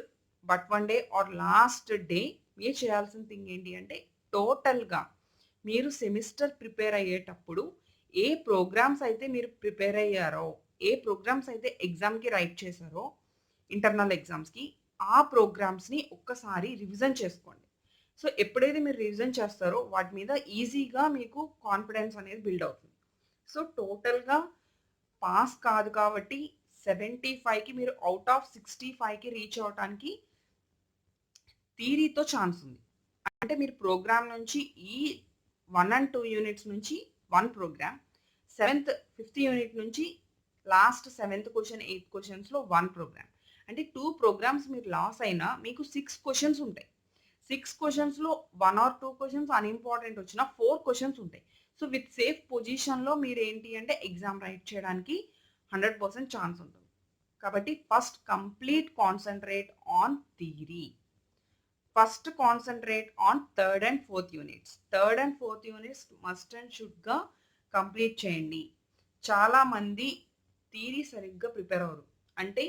but 1 day or last day మీరు చేయాల్సిన thing ఏంటి అంటే టోటల్గా మీరు సెమిస్టర్ ప్రిపేర్ అయ్యేటప్పుడు ఏ ప్రోగ్రామ్స్ అయితే మీరు ప్రిపేర్ అయ్యారో, ఏ ప్రోగ్రామ్స్ అయితే ఎగ్జామ్కి రైట్ చేశారో ఇంటర్నల్ ఎగ్జామ్స్కి, ఆ ప్రోగ్రామ్స్ని ఒక్కసారి రివిజన్ చేసుకోండి. సో ఎప్పుడైతే మీరు రివిజన్ చేస్తారో వాటి మీద ఈజీగా మీకు కాన్ఫిడెన్స్ అనేది బిల్డ్ అవుతుంది. సో టోటల్గా పాస్ కాదు కాబట్టి 75కి మీరు అవుట్ ఆఫ్ 65కి రీచ్ అవడానికి థియరీతో ఛాన్స్ ఉంది. అంటే మీరు ప్రోగ్రామ్ నుంచి ఈ 1 and 2 యూనిట్స్ నుంచి 1 ప్రోగ్రామ్, 5th యూనిట్ నుంచి లాస్ట్ 7th క్వశ్చన్ 8th క్వశ్చన్స్లో 1 ప్రోగ్రామ్. అంటే 2 ప్రోగ్రామ్స్ మీరు లాస్ అయినా మీకు 6 క్వశ్చన్స్ ఉంటాయి. 6 క్వశ్చన్స్లో 1 or 2 క్వశ్చన్స్ అన్ఇంపార్టెంట్ వచ్చినా 4 క్వశ్చన్స్ ఉంటాయి. సో విత్ సేఫ్ పొజిషన్లో మీరు ఏంటి అంటే ఎగ్జామ్ రైట్ చేయడానికి 100% ఛాన్స్ ఉంటుంది. కాబట్టి first complete concentrate on theory. First concentrate on third and fourth units. Third and fourth units must and షుడ్గా కంప్లీట్ చేయండి. చాలామంది థియరీ సరిగ్గా ప్రిపేర్ అవ్వరు. అంటే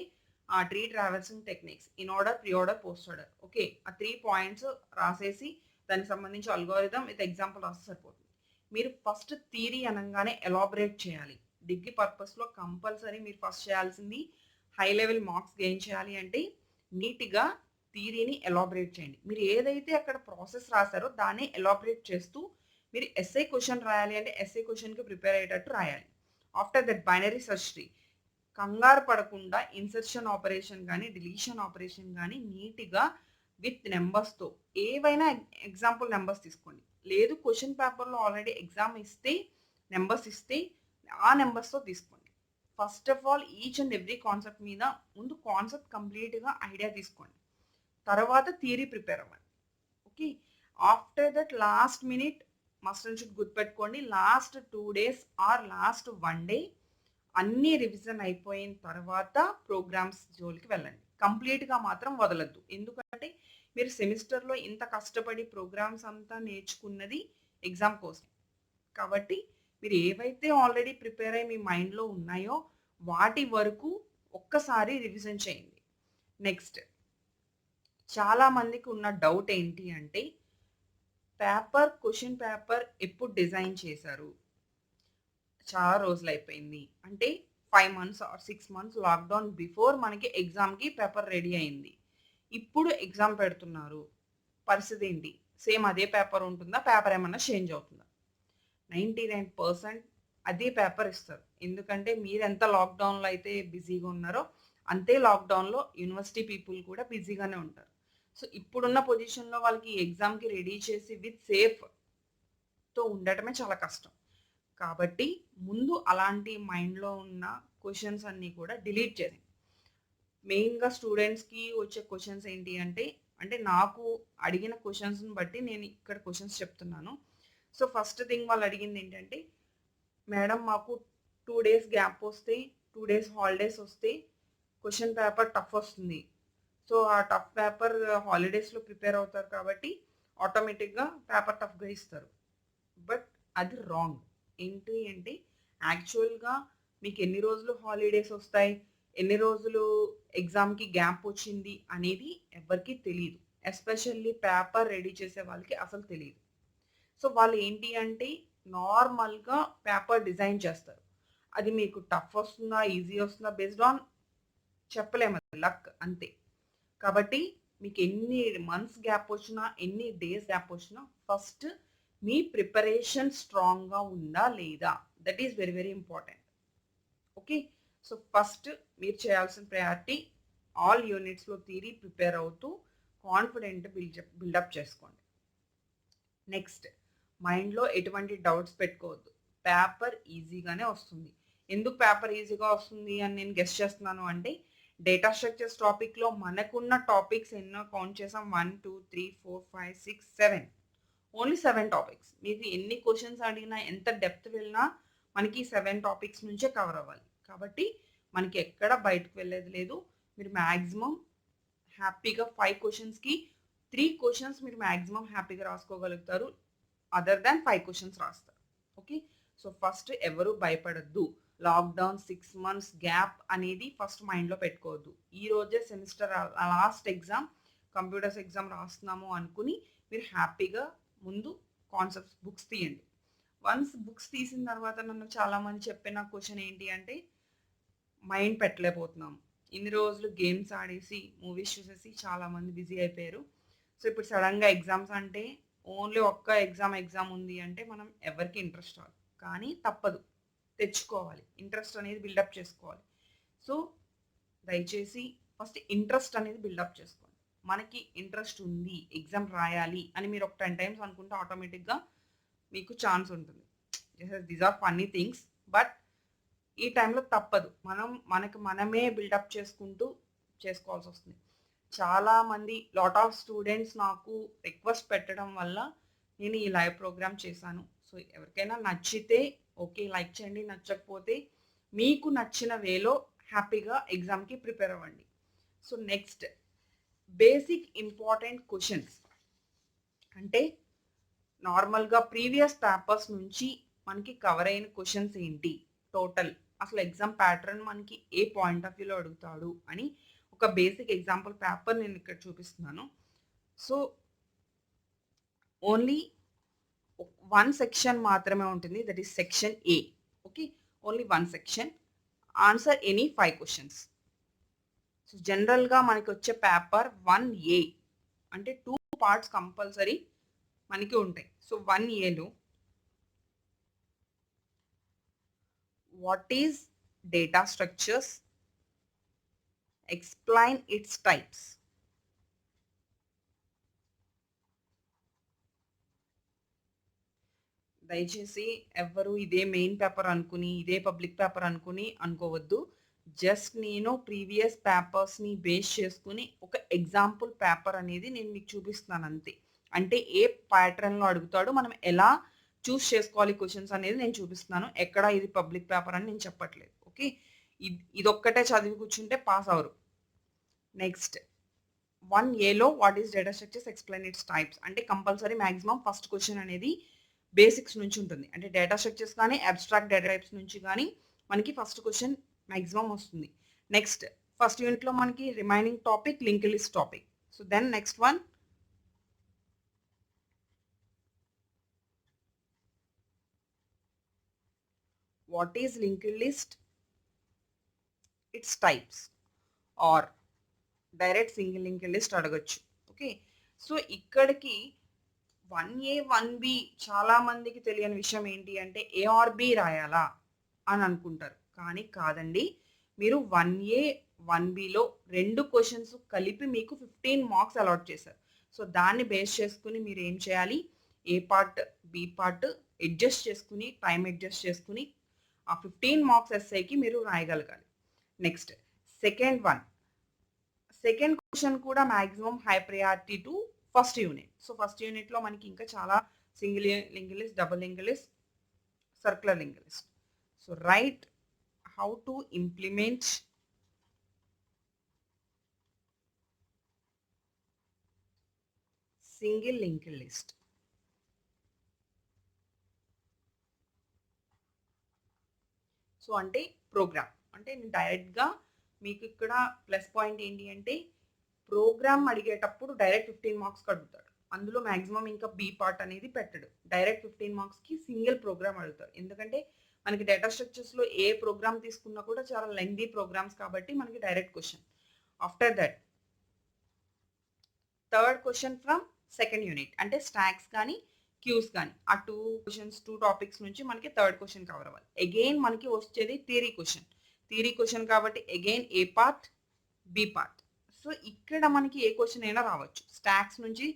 ఆ 3 traversing techniques in order, pre order, post order. Okay. ఆ 3 పాయింట్స్ రాసేసి దానికి సంబంధించి అల్గోరిథం విత్ ఎగ్జాంపుల్ రాస్తే సరిపోతుంది. మీరు ఫస్ట్ థియరీ అనంగానే ఎలాబరేట్ చేయాలి. డిగ్రీ పర్పస్‌లో కంపల్సరీ మీరు ఫస్ట్ చేయాల్సింది హై లెవెల్ మార్క్స్ గెయిన్ చేయాలి అంటే నీట్‌గా థియరీని ఎలాబరేట్ చేయండి. మీరు ఏదైతే అక్కడ ప్రాసెస్ రాసారో దాన్ని ఎలాబరేట్ చేస్తూ మీరు ఎస్ఏ క్వెషన్ రాయాలి అంటే ఎస్ఏ క్వెషన్‌కి ప్రిపేర్ అయ్యేటట్టు రాయాలి. After that binary search tree కంగారు పడకుండా ఇన్సర్షన్ ఆపరేషన్ గానీ, డిలీషన్ ఆపరేషన్ గానీ నీట్‌గా విత్ నంబర్స్‌తో ఏవైనా ఎగ్జాంపుల్ నంబర్స్ తీసుకోండి. లేదు క్వెషన్ పేపర్‌లో ఆల్రెడీ ఎగ్జామ్ ఇస్తే నంబర్స్ ఇస్తే ఆ నంబర్స్‌తో తీసుకోండి. First of all each and every concept మీద ముందు కాన్సెప్ట్ కంప్లీట్‌గా ఐడియా తీసుకోండి. తర్వాత థియరీ ప్రిపేర్ అవ్వండి. Okay. After that last minute must and should గుర్తుపెట్టుకోండి. Last 2 days or last 1 day అన్నీ రివిజన్ అయిపోయిన తర్వాత ప్రోగ్రామ్స్ జోలికి వెళ్ళండి. కంప్లీట్‌గా మాత్రం వదలొద్దు. ఎందుకంటే మీరు సెమిస్టర్‌లో ఇంత కష్టపడి ప్రోగ్రామ్స్ అంతా నేర్చుకున్నది ఎగ్జామ్ కోసం. కాబట్టి మీరు ఏవైతే ఆల్రెడీ ప్రిపేర్ అయ్యి మీ మైండ్‌లో ఉన్నాయో వాటి వరకు ఒక్కసారి రివిజన్ చేయండి. నెక్స్ట్ చాలా మందికి ఉన్న డౌట్ ఏంటి అంటే క్వెషన్ పేపర్ ఎప్పుడు డిజైన్ చేశారు? చాలా రోజులైపోయింది. అంటే 5 months or 6 months lockdown before మనకి ఎగ్జామ్‌కి పేపర్ రెడీ అయింది. ఇప్పుడు ఎగ్జామ్ పెడుతున్నారు. పరిస్థితి ఏంటి? సేమ్ అదే పేపర్ ఉంటుందా? పేపర్ ఏమన్నా చేంజ్ అవుతుందా? 99% అదే పేపర్ ఇస్తారు. ఎందుకంటే మీరెంత లాక్‌డౌన్‌లో అయితే బిజీగా ఉన్నారో, అంతే లాక్‌డౌన్‌లో యూనివర్సిటీ పీపుల్ కూడా బిజీగానే ఉంటారు. సో, ఇప్పుడున్న పొజిషన్‌లో వాళ్ళకి ఎగ్జామ్‌కి రెడీ చేసి విత్ సేఫ్‌తో ఉండటమే చాలా కష్టం. కాబట్టి ముందు అలాంటి మైండ్‌లో ఉన్న క్వెషన్స్ అన్నీ కూడా డిలీట్ చేసేయండి. మెయిన్‌గా స్టూడెంట్స్‌కి వచ్చే క్వెషన్స్ ఏంటి అంటే, అంటే నాకు అడిగిన క్వెషన్స్‌ని బట్టి నేను ఇక్కడ క్వెషన్స్ చెప్తున్నాను. సో, ఫస్ట్ థింగ్ వాళ్ళు అడిగింది ఏంటంటే, మేడం మాకు 2 డేస్ గ్యాప్ వస్తే, 2 డేస్ హాలిడేస్ వస్తే క్వెషన్ పేపర్ టఫ్ వస్తుంది. సో, ఆ టఫ్ పేపర్ హాలిడేస్‌లో ప్రిపేర్ అవుతారు కాబట్టి ఆటోమేటిక్‌గా పేపర్ టఫ్‌గా ఇస్తారు. బట్ అది రాంగ్. ఏంటి అంటే యాక్చువల్‌గా మీకు ఎన్ని రోజులు హాలిడేస్ వస్తాయి? ఎన్ని రోజులు ఎగ్జామ్‌కి గ్యాప్ వచ్చింది అనేది ఎవ్వరికీ తెలీదు. ఎస్పెషల్లీ పేపర్ రెడీ చేసే వాళ్ళకి అసలు తెలీదు. సో, వాళ్ళు ఏంటి అంటే నార్మల్‌గా పేపర్ డిజైన్ చేస్తారు. అది మీకు టఫ్ వస్తుందా? ఈజీ వస్తుందా? బేస్డ్ ఆన్ చెప్పలేము అది లక్ అంతే. కాబట్టి మీకు ఎన్ని మంత్స్ గ్యాప్ వచ్చినా, ఎన్ని డేస్ గ్యాప్ వచ్చినా ఫస్ట్ మీ ప్రిపరేషన్ స్ట్రాంగ్‌గా ఉందా? లేదా? That is very very important. Okay. So, first మీరు చేయాల్సిన ప్రయారిటీ ఆల్ యూనిట్స్‌లో థియరీ ప్రిపేర్ అవుతూ కాన్ఫిడెంట్ బిల్డప్ చేసుకోండి. నెక్స్ట్ మైండ్‌లో ఎటువంటి డౌట్స్ పెట్టుకోవద్దు. పేపర్ ఈజీగానే వస్తుంది. ఎందుకు పేపర్ ఈజీగా వస్తుంది అని నేను గెస్ చేస్తున్నాను అంటే, డేటా స్ట్రక్చర్స్ టాపిక్‌లో మనకున్న టాపిక్స్ ఎన్నో కౌంట్ చేసాం. 1, 2, 3, 4, 5, 6, 7 ఓన్లీ 7 టాపిక్స్. మీకు ఎన్ని క్వెషన్స్ అడిగినా, ఎంత డెప్త్ వెళ్ళినా మనకి 7 టాపిక్స్ నుంచే కవర్ అవ్వాలి. కాబట్టి మనకి ఎక్కడ బయటకు వెళ్ళేది లేదు. మీరు మాక్సిమం హ్యాపీగా 5 క్వెషన్స్‌కి 3 క్వెషన్స్ మీరు మాక్సిమం హ్యాపీగా రాసుకోగలుగుతారు. అదర్ దాన్ 5 క్వెషన్స్ రాస్తారు. ఓకే. సో, ఫస్ట్ ఎవరు భయపడొద్దు. లాక్‌డౌన్ 6 మంత్స్ గ్యాప్ అనేది ఫస్ట్ మైండ్‌లో పెట్టుకోవద్దు. ఈ రోజే semester last exam computers exam రాస్తున్నాము అనుకుని మీరు హ్యాపీగా ముందు కాన్సెప్ట్స్ బుక్స్ తీయండి. వన్స్ బుక్స్ తీసిన తర్వాత నన్ను చాలామంది చెప్పిన క్వెషన్ ఏంటి అంటే, మైండ్ పెట్టలేకపోతున్నాం. ఇన్ని రోజులు గేమ్స్ ఆడేసి, మూవీస్ చూసేసి చాలామంది బిజీ అయిపోయారు. సో, ఇప్పుడు సడెన్‌గా ఎగ్జామ్స్ అంటే ఓన్లీ ఒక్క ఎగ్జామ్ ఉంది అంటే మనం ఎవరికీ ఇంట్రెస్ట్ రాదు. కానీ తప్పదు. తెచ్చుకోవాలి. ఇంట్రెస్ట్ అనేది బిల్డప్ చేసుకోవాలి. సో, దయచేసి ఫస్ట్ ఇంట్రెస్ట్ అనేది బిల్డప్ చేసుకోండి. మనకి ఇంట్రెస్ట్ ఉంది, ఎగ్జామ్ రాయాలి అని మీరు ఒక 10 టైమ్స్ అనుకుంటే ఆటోమేటిక్‌గా మీకు ఛాన్స్ ఉంటుంది. These are funny things. But ఈ టైంలో తప్పదు. మనకి మనమే బిల్డప్ చేసుకుంటూ చేసుకోవాల్సొస్తుంది. చాలామంది లాట్ ఆఫ్ స్టూడెంట్స్ నాకు రిక్వెస్ట్ పెట్టడం వల్ల నేను ఈ లైవ్ ప్రోగ్రామ్ చేశాను. సో, ఎవరికైనా నచ్చితే ఓకే. లైక్ చేయండి. నచ్చకపోతే మీకు నచ్చిన వేలో హ్యాపీగా ఎగ్జామ్‌కి ప్రిపేర్ అవ్వండి. So, next basic important questions అంటే నార్మల్‌గా ప్రీవియస్ పేపర్స్ నుంచి మనకి కవర్ అయిన క్వశ్చన్స్ ఏంటి, టోటల్ అసలు ఎగ్జామ్ ప్యాటర్న్ మనకి ఏ పాయింట్ ఆఫ్ వ్యూలో అడుగుతాడు అని ఒక బేసిక్ ఎగ్జాంపుల్ పేపర్ నేను ఇక్కడ చూపిస్తున్నాను. సో ఓన్లీ వన్ సెక్షన్ మాత్రమే ఉంటుంది, that is section A. Okay, only one section, answer any 5 questions. So జనరల్గా మనకి వచ్చే పేపర్ 1A అంటే 2 పార్ట్స్ కంపల్సరీ మనకి ఉంటాయి. సో 1Aలో what is data structures, explain its types. దయచేసి ఎవ్వరు ఇదే మెయిన్ పేపర్ అనుకుని ఇదే పబ్లిక్ పేపర్ అనుకుని అనుకోవద్దు. జస్ట్ నేను ప్రీవియస్ పేపర్స్ని బేస్ చేసుకుని ఒక ఎగ్జాంపుల్ పేపర్ అనేది నేను మీకు చూపిస్తున్నాను అంతే. అంటే ఏ ప్యాటర్న్లో అడుగుతాడో మనం ఎలా చూస్ చేసుకోవాలి క్వశ్చన్స్ అనేది నేను చూపిస్తున్నాను. ఎక్కడ ఇది పబ్లిక్ పేపర్ అని నేను చెప్పట్లేదు. ఓకే, ఇదొక్కటే చదివి కూర్చుంటే పాస్ అవరు. నెక్స్ట్ 1Aలో what is data structures, explain its types అంటే కంపల్సరీ మ్యాక్సిమం ఫస్ట్ క్వశ్చన్ అనేది బేసిక్స్ నుంచి ఉంటుంది. అంటే డేటా స్ట్రక్చర్స్ కానీ అబ్స్ట్రాక్ట్ డేటా టైప్స్ నుంచి కానీ మనకి ఫస్ట్ క్వశ్చన్ మ్యాక్సిమం వస్తుంది. నెక్స్ట్ ఫస్ట్ యూనిట్లో మనకి remaining topic link list topic. So then next one what is link list, its types or direct single link list అడగచ్చు. ఓకే, సో ఇక్కడికి 1A 1B చాలా మందికి తెలియని విషయం ఏంటి అంటే ARB రాయాలా అని అనుకుంటారు. కానీ కాదండి, మీరు 1A 1Bలో 2 క్వశ్చన్స్ కలిపి మీకు 15 మార్క్స్ అలాట్ చేశారు. సో దాన్ని బేస్ చేసుకుని మీరు ఏం చేయాలి, ఏ పార్ట్ బి పార్ట్ అడ్జస్ట్ చేసుకుని టైం అడ్జస్ట్ చేసుకుని ఆ 15 మార్క్స్ ఎస్ఐకి మీరు రాయగలగాలి. నెక్స్ట్ సెకండ్ క్వశ్చన్ కూడా maximum high priority to first unit. So first యూనిట్లో మనకి ఇంకా చాలా single link list, double link list, circular link list. So right how to implement single link list. So అంటే ప్రోగ్రామ్ అంటే నేను డైరెక్ట్గా మీకు ఇక్కడ ప్లస్ పాయింట్ ఏంటి అంటే ప్రోగ్రామ్ అడిగేటప్పుడు డైరెక్ట్ 15 మార్క్స్కి అడుగుతాడు. అందులో మ్యాక్సిమం ఇంకా బి పార్ట్ అనేది పెట్టడు. డైరెక్ట్ 15 మార్క్స్కి సింగిల్ ప్రోగ్రామ్ అడుగుతాడు. ఎందుకంటే మనకి డేటా స్ట్రక్చర్స్లో ఏ ప్రోగ్రామ్ తీసుకున్నా కూడా చాలా లెంగ్దీ ప్రోగ్రామ్స్ కాబట్టి మనకి direct question. After that third question from second unit అంటే స్టాక్స్ కానీ క్యూస్ కానీ ఆ 2 క్వశ్చన్స్ 2 టాపిక్స్ నుంచి మనకి థర్డ్ క్వశ్చన్ కవర్ అవ్వాలి. అగైన్ మనకి వచ్చేది థియరీ క్వశ్చన్ కాబట్టి అగైన్ ఏ పార్ట్ బి పార్ట్. సో ఇక్కడ మనకి ఏ క్వశ్చన్ అయినా రావచ్చు. స్టాక్స్ నుంచి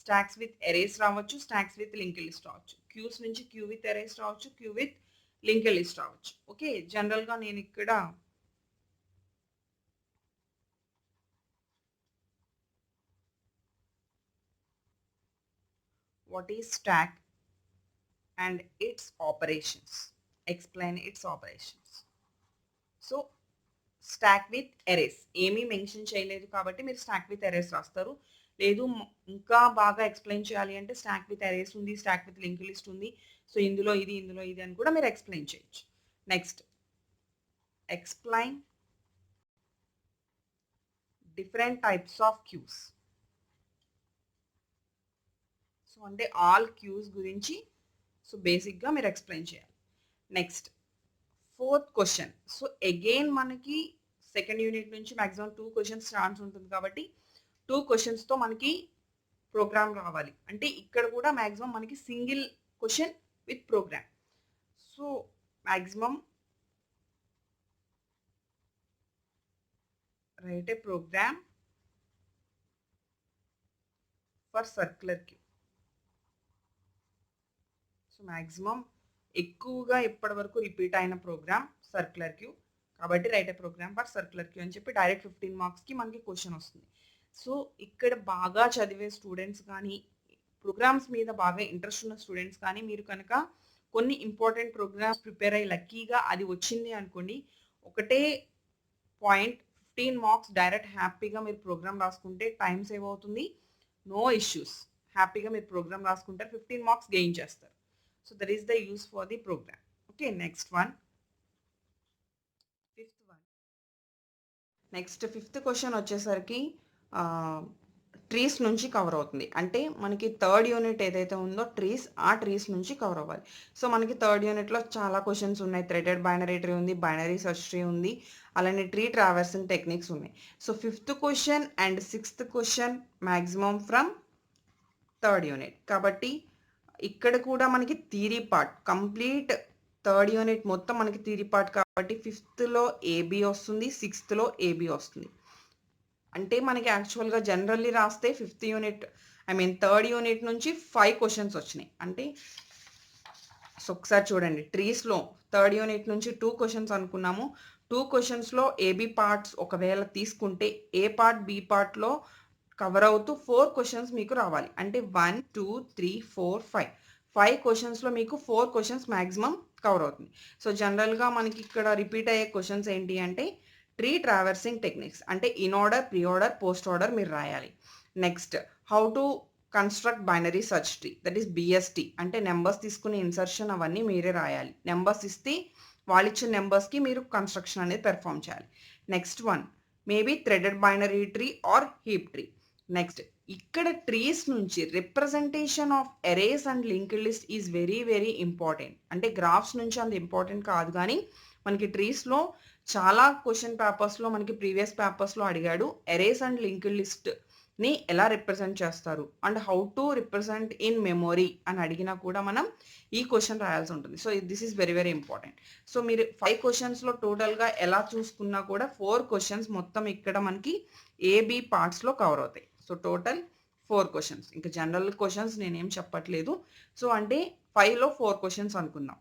స్టాక్స్ విత్ ఎరేస్ రావచ్చు, స్టాక్స్ విత్ లింక్ లిస్ట్ రావచ్చు. క్యూస్ నుంచి క్యూ విత్ ఎరేస్ రావచ్చు, క్యూ విత్ లింక్ లిస్ట్ రావచ్చు. ఓకే, జనరల్గా నేను ఇక్కడ what is stack and its operations, explain its operations. So stack with arrays ఏమీ మెన్షన్ చేయలేదు కాబట్టి మీరు స్టాక్ విత్ అరేస్ రాస్తారు. లేదు ఇంకా బాగా ఎక్స్ప్లెయిన్ చేయాలి అంటే స్టాక్ విత్ అరేస్ ఉంది, స్టాక్ విత్ లింక్ లిస్ట్ ఉంది, సో ఇందులో ఇది అని కూడా మీరు ఎక్స్ప్లెయిన్ చేయొచ్చు. Next explain different types of queues. So అంటే ఆల్ క్యూస్ గురించి సో బేసిక్గా మీరు ఎక్స్ప్లెయిన్ చేయాలి. Next fourth question. So again మనకి సెకండ్ యూనిట్ నుంచి మ్యాక్సిమం 2 క్వశ్చన్స్ ఛాన్స్ ఉంటుంది కాబట్టి 2 క్వశ్చన్స్తో మనకి ప్రోగ్రామ్ రావాలి. అంటే ఇక్కడ కూడా మ్యాక్సిమం మనకి single question with program. So maximum write a program for circular queue. So maximum ఎక్కువగా ఇప్పటి వరకు రిపీట్ అయిన ప్రోగ్రామ్ సర్క్యులర్ క్యూ కాబట్టి write a program for circular queue అని చెప్పి డైరెక్ట్ 15 మార్క్స్కి మనకి క్వశ్చన్ వస్తుంది. సో ఇక్కడ బాగా చదివే స్టూడెంట్స్ కానీ ప్రోగ్రామ్స్ మీద బాగా ఇంట్రెస్ట్ ఉన్న స్టూడెంట్స్ కానీ మీరు కనుక కొన్ని ఇంపార్టెంట్ ప్రోగ్రామ్స్ ప్రిపేర్ అయ్యి లక్కీగా అది వచ్చింది అనుకోండి, ఒకటే పాయింట్ 15 మార్క్స్ డైరెక్ట్ హ్యాపీగా మీరు ప్రోగ్రామ్ రాసుకుంటే టైం సేవ్ అవుతుంది, నో ఇష్యూస్. హ్యాపీగా మీరు ప్రోగ్రామ్ రాసుకుంటారు, 15 మార్క్స్ గెయిన్ చేస్తారు. So that is the use for the program. Okay, next one. Fifth one. Next fifth question వచ్చేసరికి ట్రీస్ నుంచి కవర్ అవుతుంది. అంటే మనకి థర్డ్ యూనిట్ ఏదైతే ఉందో ఆ ట్రీస్ నుంచి కవర్ అవ్వాలి. సో మనకి థర్డ్ యూనిట్లో చాలా క్వశ్చన్స్ ఉన్నాయి. థ్రెడెడ్ బైనరీ ట్రీ ఉంది, బైనరీ సర్చ్ ట్రీ ఉంది, అలానే ట్రీ ట్రావర్సింగ్ టెక్నిక్స్ ఉన్నాయి. So fifth question and sixth question maximum from third unit. కాబట్టి ఇక్కడ కూడా మనకి theory part complete third unit మొత్తం మనకి థియరీ పార్ట్ కాబట్టి ఫిఫ్త్లో ఏబి వస్తుంది, సిక్స్త్లో ఏబి వస్తుంది. అంటే మనకి యాక్చువల్గా జనరల్లీ రాస్తే ఫిఫ్త్ యూనిట్ థర్డ్ యూనిట్ నుంచి 5 క్వశ్చన్స్ వచ్చినాయి. అంటే సో ఒకసారి చూడండి, ట్రీస్లో థర్డ్ యూనిట్ నుంచి 2 క్వశ్చన్స్ అనుకున్నాము. 2 క్వశ్చన్స్లో ఏబి పార్ట్స్ ఒకవేళ తీసుకుంటే ఏ పార్ట్ బి పార్ట్లో కవర్ అవుతూ 4 క్వశ్చన్స్ మీకు రావాలి. అంటే 1 2 3 4 5 క్వశ్చన్స్లో మీకు 4 క్వశ్చన్స్ మ్యాక్సిమం కవర్ అవుతుంది. సో జనరల్గా మనకి ఇక్కడ రిపీట్ అయ్యే క్వశ్చన్స్ ఏంటి అంటే ట్రీ ట్రావర్సింగ్ టెక్నిక్స్, అంటే in order, pre order, post order మీరు రాయాలి. Next how to construct binary search tree, that is BST, అంటే నెంబర్స్ తీసుకుని ఇన్సర్షన్ అవన్నీ మీరే రాయాలి. నెంబర్స్ ఇస్తే వాళ్ళు ఇచ్చిన నెంబర్స్కి మీరు కన్స్ట్రక్షన్ అనేది పెర్ఫామ్ చేయాలి. Next one maybe threaded binary tree or heap tree. Next ఇక్కడ ట్రీస్ నుంచి representation of arrays and linked list is very very important. అంటే గ్రాఫ్స్ నుంచి అంత ఇంపార్టెంట్ కాదు, కానీ మనకి ట్రీస్లో చాలా క్వశ్చన్ పేపర్స్లో మనకి ప్రీవియస్ పేపర్స్లో అడిగాడు ఎరేస్ అండ్ లింక్డ్ లిస్ట్ని ఎలా రిప్రజెంట్ చేస్తారు and how to represent in memory అని అడిగినా కూడా మనం ఈ క్వశ్చన్ రాయాల్సి ఉంటుంది. So this is very very important. So మీరు 5 క్వశ్చన్స్లో టోటల్గా ఎలా చూసుకున్నా కూడా 4 క్వశ్చన్స్ మొత్తం ఇక్కడ మనకి ఏబి పార్ట్స్లో కవర్ అవుతాయి. So total 4 questions. ఇంకా జనరల్ క్వశ్చన్స్ నేనేం చెప్పట్లేదు. సో అంటే 5లో 4 క్వశ్చన్స్ అనుకుందాం.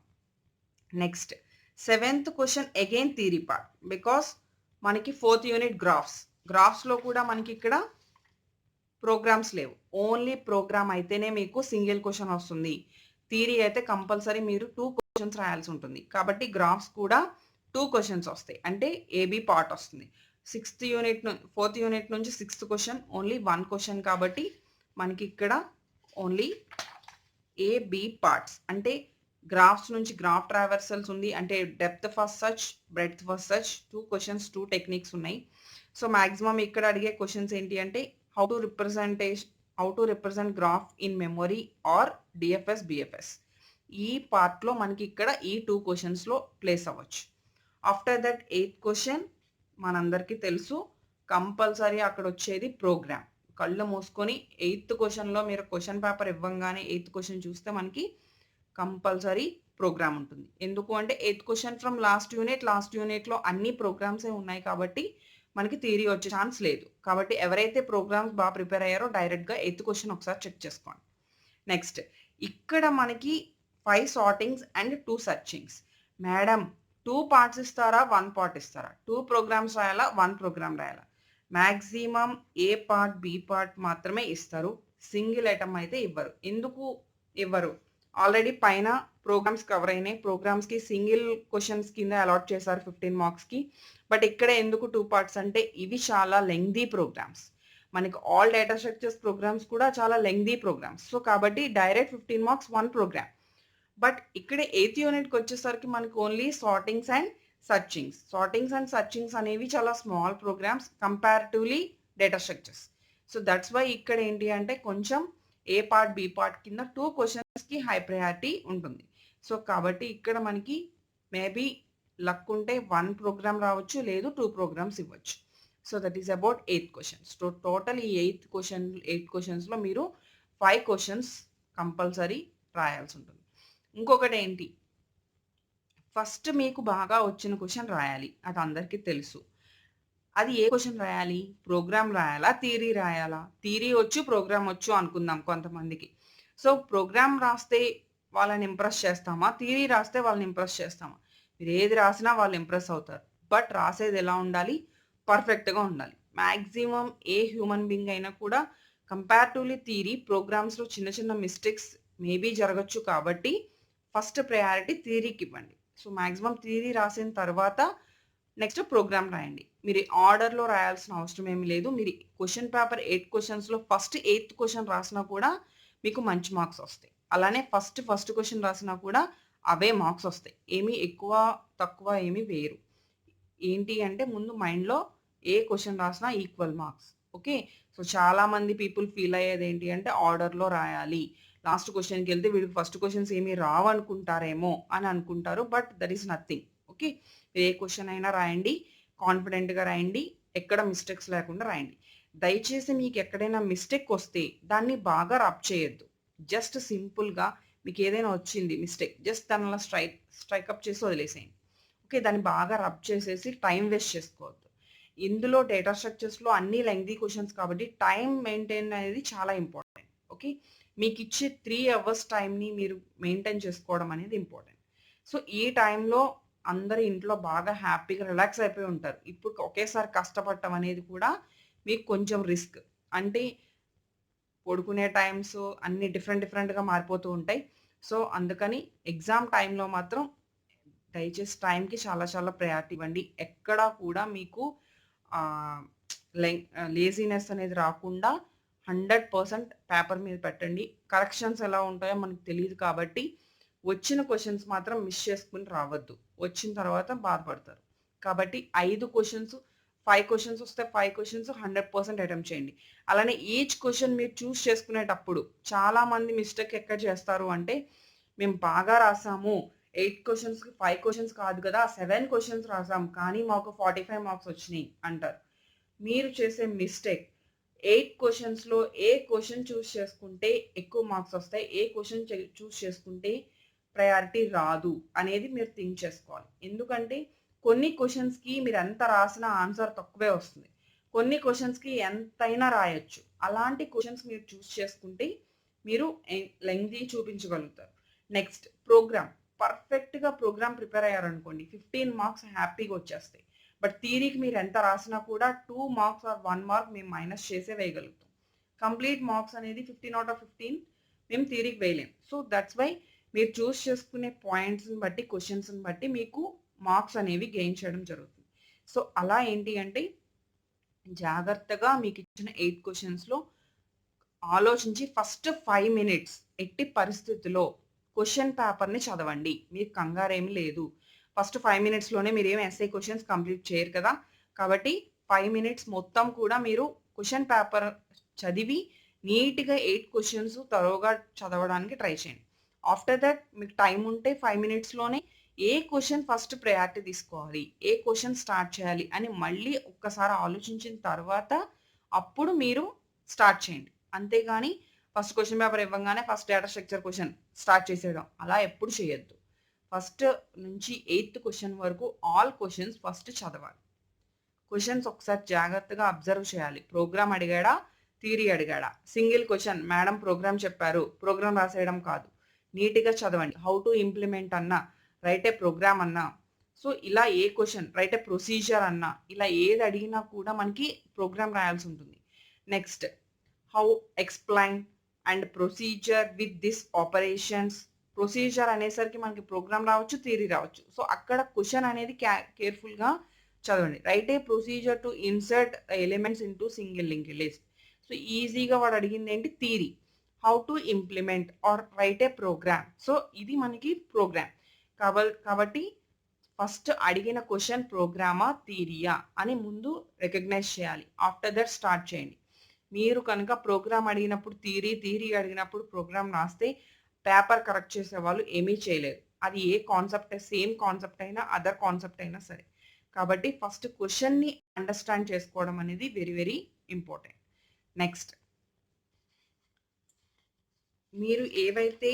Next 7th question again theory part, because మనకి 4th యూనిట్ గ్రాఫ్స్లో కూడా మనకి ఇక్కడ ప్రోగ్రామ్స్ లేవు. ఓన్లీ ప్రోగ్రామ్ అయితేనే మీకు సింగిల్ క్వశ్చన్ వస్తుంది. థియరీ అయితే కంపల్సరీ మీరు 2 క్వశ్చన్స్ రాయాల్సి ఉంటుంది. కాబట్టి గ్రాఫ్స్ కూడా 2 క్వశ్చన్స్ వస్తాయి, అంటే ఏబి పార్ట్ వస్తుంది. 4th యూనిట్ నుంచి 6th క్వశ్చన్ ఓన్లీ 1 క్వశ్చన్ కాబట్టి మనకి ఇక్కడ ఓన్లీ ఏబి పార్ట్స్, అంటే గ్రాఫ్స్ నుంచి గ్రాఫ్ ట్రావర్సల్స్ ఉంది, అంటే depth first search, breadth first search, 2 questions 2 techniques ఉన్నాయి. సో మ్యాక్సిమం ఇక్కడ అడిగే క్వశ్చన్స్ ఏంటి అంటే how to represent graph in memory or DFS BFS. ఈ పార్ట్లో మనకి ఇక్కడ ఈ 2 క్వశ్చన్స్లో ప్లేస్ అవ్వచ్చు. ఆఫ్టర్ దట్ 8th క్వశ్చన్ మనందరికీ తెలుసు, కంపల్సరీ అక్కడ వచ్చేది ప్రోగ్రామ్. కళ్ళు మూసుకొని 8th క్వశ్చన్లో మీరు క్వశ్చన్ పేపర్ ఇవ్వంగానే 8th క్వశ్చన్ చూస్తే మనకి కంపల్సరీ ప్రోగ్రామ్ ఉంటుంది. ఎందుకు అంటే 8th క్వశ్చన్ ఫ్రమ్ లాస్ట్ యూనిట్లో అన్ని ప్రోగ్రామ్సే ఉన్నాయి కాబట్టి మనకి థియరీ వచ్చే ఛాన్స్ లేదు. కాబట్టి ఎవరైతే ప్రోగ్రామ్స్ బాగా ప్రిపేర్ అయ్యారో డైరెక్ట్గా 8th క్వశ్చన్ ఒకసారి చెక్ చేసుకోండి. నెక్స్ట్ ఇక్కడ మనకి 5 సార్టింగ్స్ అండ్ 2 సర్చింగ్స్. మేడం 2 పార్ట్స్ ఇస్తారా, 1 పార్ట్ ఇస్తారా, 2 ప్రోగ్రామ్స్ రాయాలా, 1 ప్రోగ్రామ్ రాయాలా? మ్యాక్సిమం ఏ పార్ట్ బి పార్ట్ మాత్రమే ఇస్తారు, సింగిల్ ఐటమ్ అయితే ఇవ్వరు. ఎందుకు ఇవ్వరు? ఆల్రెడీ పైన ప్రోగ్రామ్స్ కవర్ అయినాయి. ప్రోగ్రామ్స్కి సింగిల్ క్వశ్చన్స్ కింద అలాట్ చేశారు 15 మార్క్స్కి. బట్ ఇక్కడ ఎందుకు 2 పార్ట్స్ అంటే ఇవి చాలా లెంగ్దీ ప్రోగ్రామ్స్. మనకి ఆల్ డేటా స్ట్రక్చర్స్ ప్రోగ్రామ్స్ కూడా చాలా లెంగ్దీ ప్రోగ్రామ్స్. సో కాబట్టి డైరెక్ట్ 15 మార్క్స్ 1 ప్రోగ్రామ్. బట్ ఇక్కడ 8th యూనిట్కి వచ్చేసరికి మనకి ఓన్లీ సార్టింగ్స్ అండ్ సర్చింగ్స్ అనేవి చాలా small programs comparatively data structures. So that's why ఇక్కడ ఏంటి అంటే కొంచెం ఏ పార్ట్ బి పార్ట్ కింద 2 క్వశ్చన్స్కి హై ప్రయారిటీ ఉంటుంది. సో కాబట్టి ఇక్కడ మనకి మేబీ లక్ ఉంటే 1 ప్రోగ్రామ్ రావచ్చు, లేదు 2 ప్రోగ్రామ్స్ ఇవ్వచ్చు. So that is about 8 questions. So total ఈ 8 క్వశ్చన్స్లో మీరు 5 క్వశ్చన్స్ కంపల్సరీ రాయాల్సి ఉంటుంది. ఇంకొకటి ఏంటి, ఫస్ట్ మీకు బాగా వచ్చిన క్వశ్చన్ రాయాలి, అది అందరికీ తెలుసు. అది ఏ క్వశ్చన్ రాయాలి? ప్రోగ్రామ్ రాయాలా, థియరీ రాయాలా? థియరీ వచ్చు, ప్రోగ్రామ్ వచ్చు అనుకుందాం కొంతమందికి. సో ప్రోగ్రామ్ రాస్తే వాళ్ళని ఇంప్రెస్ చేస్తామా, థియరీ రాస్తే వాళ్ళని ఇంప్రెస్ చేస్తామా? మీరు ఏది రాసినా వాళ్ళు ఇంప్రెస్ అవుతారు. బట్ రాసేది ఎలా ఉండాలి? పర్ఫెక్ట్గా ఉండాలి. మ్యాక్సిమం ఏ హ్యూమన్ బీయింగ్ అయినా కూడా కంపారిటివ్లీ థియరీ, ప్రోగ్రామ్స్లో చిన్న చిన్న మిస్టేక్స్ మేబీ జరగచ్చు. కాబట్టి ఫస్ట్ ప్రయారిటీ థియరీకి ఇవ్వండి. సో మ్యాక్సిమం థియరీ రాసిన తర్వాత నెక్స్ట్ ప్రోగ్రామ్ రాయండి. మీరు ఆర్డర్లో రాయాల్సిన అవసరం ఏమి లేదు. మీరు క్వశ్చన్ పేపర్ 8 క్వశ్చన్స్లో ఫస్ట్ 8th క్వశ్చన్ రాసినా కూడా మీకు మంచి మార్క్స్ వస్తాయి. అలానే ఫస్ట్ క్వెషన్ రాసినా కూడా అవే మార్క్స్ వస్తాయి. ఏమి ఎక్కువ, తక్కువ ఏమి వేయరు. ఏంటి అంటే ముందు మైండ్‌లో ఏ క్వెషన్ రాసినా ఈక్వల్ మార్క్స్. ఓకే. సో, చాలామంది పీపుల్ ఫీల్ అయ్యేదేంటి అంటే ఆర్డర్‌లో రాయాలి. లాస్ట్ క్వెషన్‌కెళ్తే వీడికి ఫస్ట్ క్వెషన్స్ ఏమి రావనుకుంటారేమో అని అనుకుంటారు. But that is nothing. Okay. మీరు ఏ క్వెషన్ అయినా రాయండి. కాన్ఫిడెంట్‌గా రాయండి. ఎక్కడ మిస్టేక్స్ లేకుండా రాయండి. దయచేసి మీకెక్కడైనా మిస్టేక్ వస్తే దాన్ని బాగా రబ్ చేయొద్దు. జస్ట్ సింపుల్‌గా మీకేదైనా వచ్చింది మిస్టేక్. జస్ట్ దాన్ని అలా స్ట్రైకప్ చేసి వదిలేసేయండి. ఓకే. దాన్ని బాగా రబ్ చేసేసి టైమ్ వేస్ట్ చేసుకోవద్దు. ఇందులో డేటా స్ట్రక్చర్స్‌లో అన్నీ లెంగ్తీ క్వెషన్స్ కాబట్టి టైమ్ మెయింటైన్ అనేది చాలా ఇంపార్టెంట్. ఓకే. మీకిచ్చే 3 అవర్స్ టైమ్‌ని మీరు మెయింటైన్ చేసుకోవడం అనేది ఇంపార్టెంట్. సో, ఈ టైంలో అందరూ ఇంట్లో బాగా హ్యాపీగా రిలాక్స్ అయిపోయి ఉంటారు. ఇప్పుడు ఒకేసారి కష్టపడటం అనేది కూడా మీకు కొంచెం రిస్క్. అంటే పడుకునే టైమ్స్ అన్నీ డిఫరెంట్‌గా మారిపోతూ ఉంటాయి. సో, అందుకని ఎగ్జామ్ టైమ్‌లో మాత్రం దయచేసి టైంకి చాలా ప్రయారిటీ ఇవ్వండి. ఎక్కడా కూడా మీకు ఆహ్, లేజీనెస్ అనేది రాకుండా 100% పేపర్ మీద పెట్టండి. కరెక్షన్స్ ఎలా ఉంటాయో మనకు తెలీదు కాబట్టి, వచ్చిన క్వెషన్స్ మాత్రం మిస్ చేసుకొని రావద్దు. వచ్చిన తర్వాత బాధపడతారు. కాబట్టి 5 క్వెషన్స్, 5 క్వెషన్స్ వస్తే 5 క్వెషన్స్ 100% అటెంప్ట్ చేయండి. అలానే ఈచ్ క్వెషన్ మీరు చూజ్ చేసుకునేటప్పుడు చాలామంది మిస్టేక్ ఎక్కడ చేస్తారు అంటే, మేము బాగా రాసాము 8 క్వెషన్స్‌కి 5 క్వెషన్స్ కాదు కదా! 7 క్వెషన్స్ రాసాం. కానీ మాకు 45 మార్క్స్ వచ్చినియి అంటారు. మీరు చేసే మిస్టేక్ 8 క్వెషన్స్‌లో ఏ క్వెషన్ చూజ్ చేసుకుంటే ఎక్కువ మార్క్స్ వస్తాయి. ఏ క్వెషన్ చూజ్ చేసుకుంటే ప్రయారిటీ రాదు అనేది మీరు థింక్ చేసుకోవాలి. ఎందుకంటే కొన్ని క్వెషన్స్‌కి మీరెంత రాసినా ఆన్సర్ తక్కువే వస్తుంది. కొన్ని క్వెషన్స్‌కి ఎంతైనా రాయొచ్చు. అలాంటి క్వెషన్స్ మీరు చూజ్ చేసుకుంటే మీరు లెంగ్తీ చూపించగలుగుతారు. Next program. పర్ఫెక్ట్‌గా ప్రోగ్రామ్ ప్రిపేర్ అయ్యారనుకోండి 15 మార్క్స్ హ్యాపీగా వచ్చేస్తాయి. బట్ థియరీకి మీరు ఎంత రాసినా కూడా 2 మార్క్స్ ఆర్ 1 మార్క్ మేము మైనస్ చేసే వేయగలుగుతాం. కంప్లీట్ మార్క్స్ అనేది 15 ఔట్ ఆఫ్ 15 మేము థియరీకి వేయలేం. సో, దట్స్ వై మీరు చూజ్ చేసుకునే పాయింట్స్‌ని బట్టి, క్వెషన్స్‌ని బట్టి మీకు మార్క్స్ అనేవి గెయిన్ చేయడం జరుగుతుంది. సో, అలా ఏంటి అంటే జాగ్రత్తగా మీకిచ్చిన 8 క్వెషన్స్‌లో ఆలోచించి ఫస్ట్ 5 మినిట్స్ ఎట్టి పరిస్థితిలో క్వెషన్ పేపర్‌ని చదవండి. మీకు కంగారేమి లేదు. ఫస్ట్ 5 మినిట్స్‌లోనే మీరేమి ఎస్సే క్వెషన్స్ కంప్లీట్ చేయరు కదా! కాబట్టి 5 మినిట్స్ మొత్తం కూడా మీరు క్వెషన్ పేపర్ చదివి నీట్‌గా 8 క్వెషన్స్ థరోగా చదవడానికి ట్రై చేయండి. ఆఫ్టర్ థట్ మీకు టైమ్ ఉంటే 5 మినిట్స్‌లోనే ఏ క్వెషన్ ఫస్ట్ ప్రయారిటీ తీసుకోవాలి? ఏ క్వెషన్ స్టార్ట్ చేయాలి? అని మళ్ళీ ఒక్కసారి ఆలోచించిన తర్వాత అప్పుడు మీరు స్టార్ట్ చేయండి. అంతేగాని ఫస్ట్ క్వెషన్ పేపర్ ఇవ్వంగానే first data structure question start చేసేయడం. అలా ఎప్పుడు చేయొద్దు. ఫస్ట్ నుంచి ఎయిత్ క్వెషన్ వరకు ఆల్ క్వెషన్స్ ఫస్ట్ చదవాలి. క్వెషన్స్ ఒకసారి జాగ్రత్తగా అబ్జర్వ్ చేయాలి. ప్రోగ్రామ్ అడిగాడా? థియరీ అడిగాడా? సింగిల్ క్వెషన్ మేడం ప్రోగ్రామ్ చెప్పారు. ప్రోగ్రామ్ రాసేయడం కాదు. నీట్‌గా చదవండి. హౌ టు ఇంప్లిమెంట్ అన్నా, రైట్ ఏ ప్రోగ్రామ్ అన్నా, సో, ఇలా ఏ క్వెషన్ రైట్ ఏ ప్రొసీజర్ అన్నా, ఇలా ఏది అడిగినా కూడా మనకి ప్రోగ్రామ్ రాయాల్సి ఉంటుంది. Next how explain and procedure with this operations. Procedure అనేసరికి మనకి ప్రోగ్రామ్ రావచ్చు, థియరీ రావచ్చు. సో, అక్కడ క్వెషన్ అనేది కేర్‌ఫుల్‌గా చదవండి. Write a procedure to insert elements into single linked list. So, ఈజీగా వాడు అడిగిందేంటి theory. How to implement or write a program. So, ఇది మనకి ప్రోగ్రామ్. కాబట్టి ఫస్ట్ అడిగిన క్వెషన్ ప్రోగ్రామా? థియరీయా? అని ముందు రికగ్నైజ్ చేయాలి. ఆఫ్టర్ దట్ స్టార్ట్ చేయండి. మీరు కనుక ప్రోగ్రామ్ అడిగినప్పుడు థియరీ అడిగినప్పుడు ప్రోగ్రామ్ రాస్తే పేపర్ కరెక్ట్ చేసేవాళ్ళు ఏమీ చేయలేరు. అది ఏ కాన్సెప్ట్ సేమ్ కాన్సెప్ట్ అయినా, అదర్ కాన్సెప్ట్ అయినా సరే. కాబట్టి ఫస్ట్ క్వెషన్‌ని అండర్‌స్టాండ్ చేసుకోవడం అనేది వెరీ ఇంపార్టెంట్. నెక్స్ట్ మీరు ఏవైతే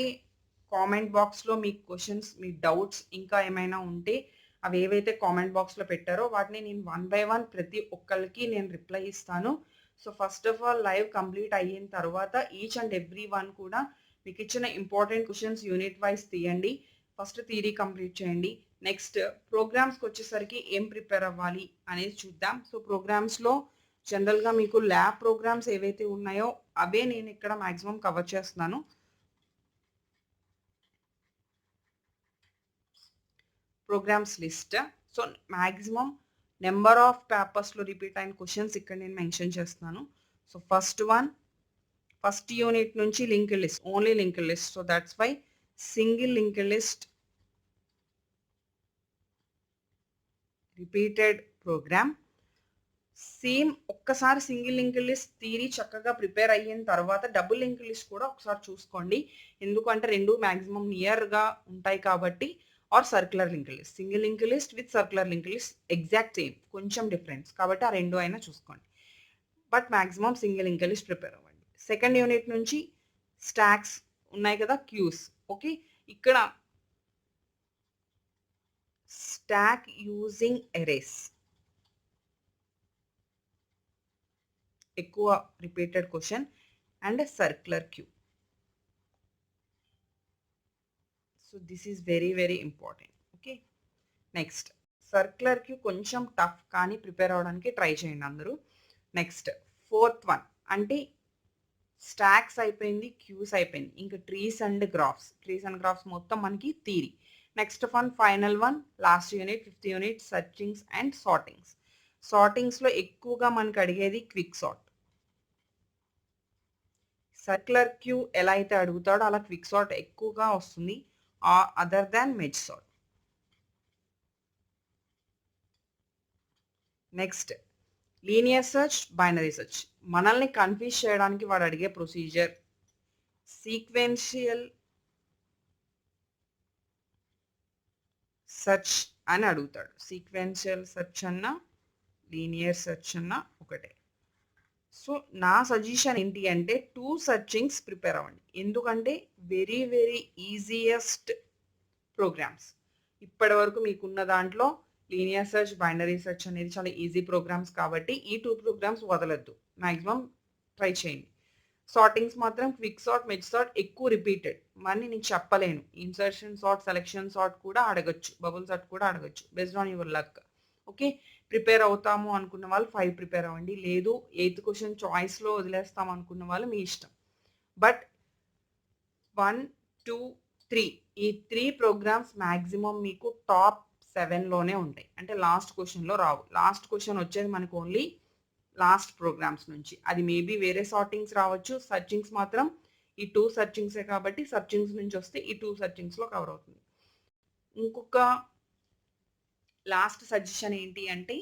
కామెంట్ బాక్స్‌లో మీ క్వెషన్స్, మీ డౌట్స్ ఇంకా ఏమైనా ఉంటే అవి ఏవైతే కామెంట్ బాక్స్‌లో పెట్టారో వాటిని నేను వన్ బై వన్ ప్రతి ఒక్కళ్ళకి నేను రిప్లై ఇస్తాను. So, first of all live complete అయిన తర్వాత ఈచ్ అండ్ ఎవ్రీ వన్ కూడా మీకిచ్చిన ఇంపార్టెంట్ క్వెషన్స్ యూనిట్ వైస్ తీయండి. ఫస్ట్ థియరీ కంప్లీట్ చేయండి. నెక్స్ట్ ప్రోగ్రామ్స్‌కొచ్చేసరికి ఏం ప్రిపేర్ అవ్వాలి అనేది చూద్దాం. సో, ప్రోగ్రామ్స్‌లో జనరల్‌గా మీకు ల్యాబ్ ప్రోగ్రామ్స్ ఏవైతే ఉన్నాయో అవే నేను ఇక్కడ మాక్సిమం కవర్ చేస్తున్నాను. Programs list. So, maximum number of పేపర్స్‌లో రిపీట్ అయిన క్వెషన్స్ ఇక్కడ నేను మెన్షన్ చేస్తున్నాను. సో, ఫస్ట్ యూనిట్ నుంచి linked list, only linked list. So that's why single linked list repeated program. Same ఒక్కసారి సింగిల్ లింక్డ్ లిస్ట్ థియరీ చక్కగా prepare అయిన తర్వాత డబుల్ లింక్డ్ లిస్ట్ కూడా ఒకసారి చూసుకోండి. ఎందుకంటే రెండు మాక్సిమం నియర్గా ఉంటాయి కాబట్టి. Or circular linked list, single linked list with circular linked list exact same, కొంచెం డిఫరెన్స్ కాబట్టి ఆ రెండు అయినా చూసుకోండి. But maximum single linked list prepare అవ్వండి. సెకండ్ యూనిట్ నుంచి స్టాక్స్ ఉన్నాయి కదా, క్యూస్. ఓకే, ఇక్కడ స్టాక్ యూజింగ్ ఎరేస్ ఎక్కువ repeated question and circular queue. So this is very very important. Okay, next circular queue కొంచెం టఫ్ కానీ ప్రిపేర్ అవ్వడానికి try చేయండి అందరూ. నెక్స్ట్ ఫోర్త్ వన్ అంటే స్టాక్స్ అయిపోయింది, క్యూస్ అయిపోయింది, ఇంకా ట్రీస్ అండ్ గ్రాఫ్స్ మొత్తం మనకి theory. Next one final one last unit, fifth unit, searchings and sortings. సార్టింగ్స్లో ఎక్కువగా మనకి అడిగేది క్విక్ సార్ట్. సర్క్యులర్ క్యూ ఎలా అయితే అడుగుతాడో అలా క్విక్ సార్ట్ ఎక్కువగా వస్తుంది, other than merge sort. Next linear search, binary search. మనల్ని కన్ఫ్యూజ్ చేయడానికి వాడు అడిగే ప్రొసీజర్ సీక్వెన్షియల్ సెర్చ్ అని అడుగుతాడు. సీక్వెన్షియల్ సెర్చ్ అన్న లీనియర్ సెర్చ్ అన్న ఒకటే. సో నా సజెషన్ ఏంటి అంటే 2 సర్చింగ్స్ ప్రిపేర్ అవ్వండి. ఎందుకంటే వెరీ వెరీ ఈజియెస్ట్ ప్రోగ్రామ్స్ ఇప్పటి వరకు మీకున్న దాంట్లో. లీనియర్ సెర్చ్, బైనరీ సెర్చ్ అనేది చాలా ఈజీ ప్రోగ్రామ్స్ కాబట్టి ఈ 2 ప్రోగ్రామ్స్ వదలొద్దు, మ్యాక్సిమం ట్రై చేయండి. సార్టింగ్స్ మాత్రం క్విక్ సార్ట్, మెర్జ్ సార్ట్ ఎక్కువ రిపీటెడ్. మరి నేను చెప్పలేను, ఇన్సర్షన్ సార్ట్, సెలెక్షన్ సార్ట్ కూడా అడగచ్చు, బబుల్ సార్ట్ కూడా అడగచ్చు, based on your luck. Okay, prepare అవుతాము అనుకున్న వాళ్ళు 5 ప్రిపేర్ అవ్వండి, లేదు 8th క్వశ్చన్ చాయిస్లో వదిలేస్తాం అనుకున్న వాళ్ళు మీ ఇష్టం. బట్ 1, 2, 3 ఈ 3 ప్రోగ్రామ్స్ మ్యాక్సిమం మీకు టాప్ 7లోనే ఉంటాయి. అంటే లాస్ట్ క్వశ్చన్లో రావు. లాస్ట్ క్వశ్చన్ వచ్చేది మనకు ఓన్లీ లాస్ట్ ప్రోగ్రామ్స్ నుంచి. అది మేబీ వేరే సార్టింగ్స్ రావచ్చు, సర్చింగ్స్ మాత్రం ఈ 2 సర్చింగ్సే కాబట్టి సర్చింగ్స్ నుంచి వస్తే ఈ 2 సర్చింగ్స్లో కవర్ అవుతుంది. ఇంకొక లాస్ట్ సజెషన్ ఏంటి అంటే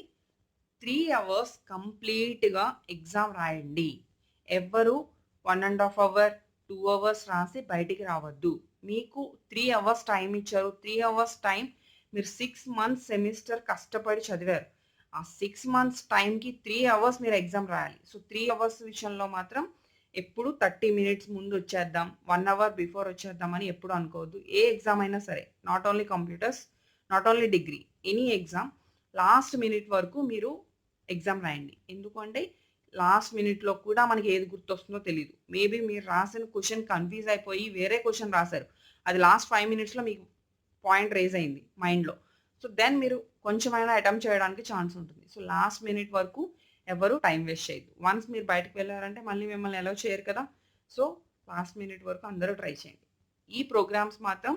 3 అవర్స్ కంప్లీట్గా ఎగ్జామ్ రాయండి. ఎవ్వరు 1.5 అవర్ 2 అవర్స్ రాసి బయటికి రావద్దు. మీకు 3 అవర్స్ టైం ఇచ్చారు. 3 అవర్స్ టైం మీరు 6 మంత్స్ సెమిస్టర్ కష్టపడి చదివారు. ఆ 6 మంత్స్ టైంకి 3 అవర్స్ మీరు ఎగ్జామ్ రాయాలి. సో 3 అవర్స్ విషయంలో మాత్రం ఎప్పుడు 30 మినిట్స్ ముందు వచ్చేద్దాం, 1 అవర్ బిఫోర్ వచ్చేద్దాం అని ఎప్పుడు అనుకోవద్దు. ఏ ఎగ్జామ్ అయినా సరే, not only computers, not only degree, any exam last minute వరకు మీరు ఎగ్జామ్ రాయండి. ఎందుకంటే లాస్ట్ మినిట్లో కూడా మనకి ఏది గుర్తొస్తుందో తెలియదు. మేబీ మీరు రాసిన క్వశ్చన్ కన్ఫ్యూజ్ అయిపోయి వేరే క్వశ్చన్ రాశారు, అది లాస్ట్ 5 మినిట్స్లో మీకు పాయింట్ రేజ్ అయింది మైండ్లో. సో దెన్ మీరు కొంచెమైనా అటెంప్ట్ చేయడానికి ఛాన్స్ ఉంటుంది. సో లాస్ట్ మినిట్ వరకు ఎవరు టైం వేస్ట్ చేయొద్దు. వన్స్ మీరు బయటకు వెళ్ళారంటే మళ్ళీ మిమ్మల్ని అలౌ చేయరు కదా. సో లాస్ట్ మినిట్ వరకు అందరూ ట్రై చేయండి. ఈ ప్రోగ్రామ్స్ మాత్రం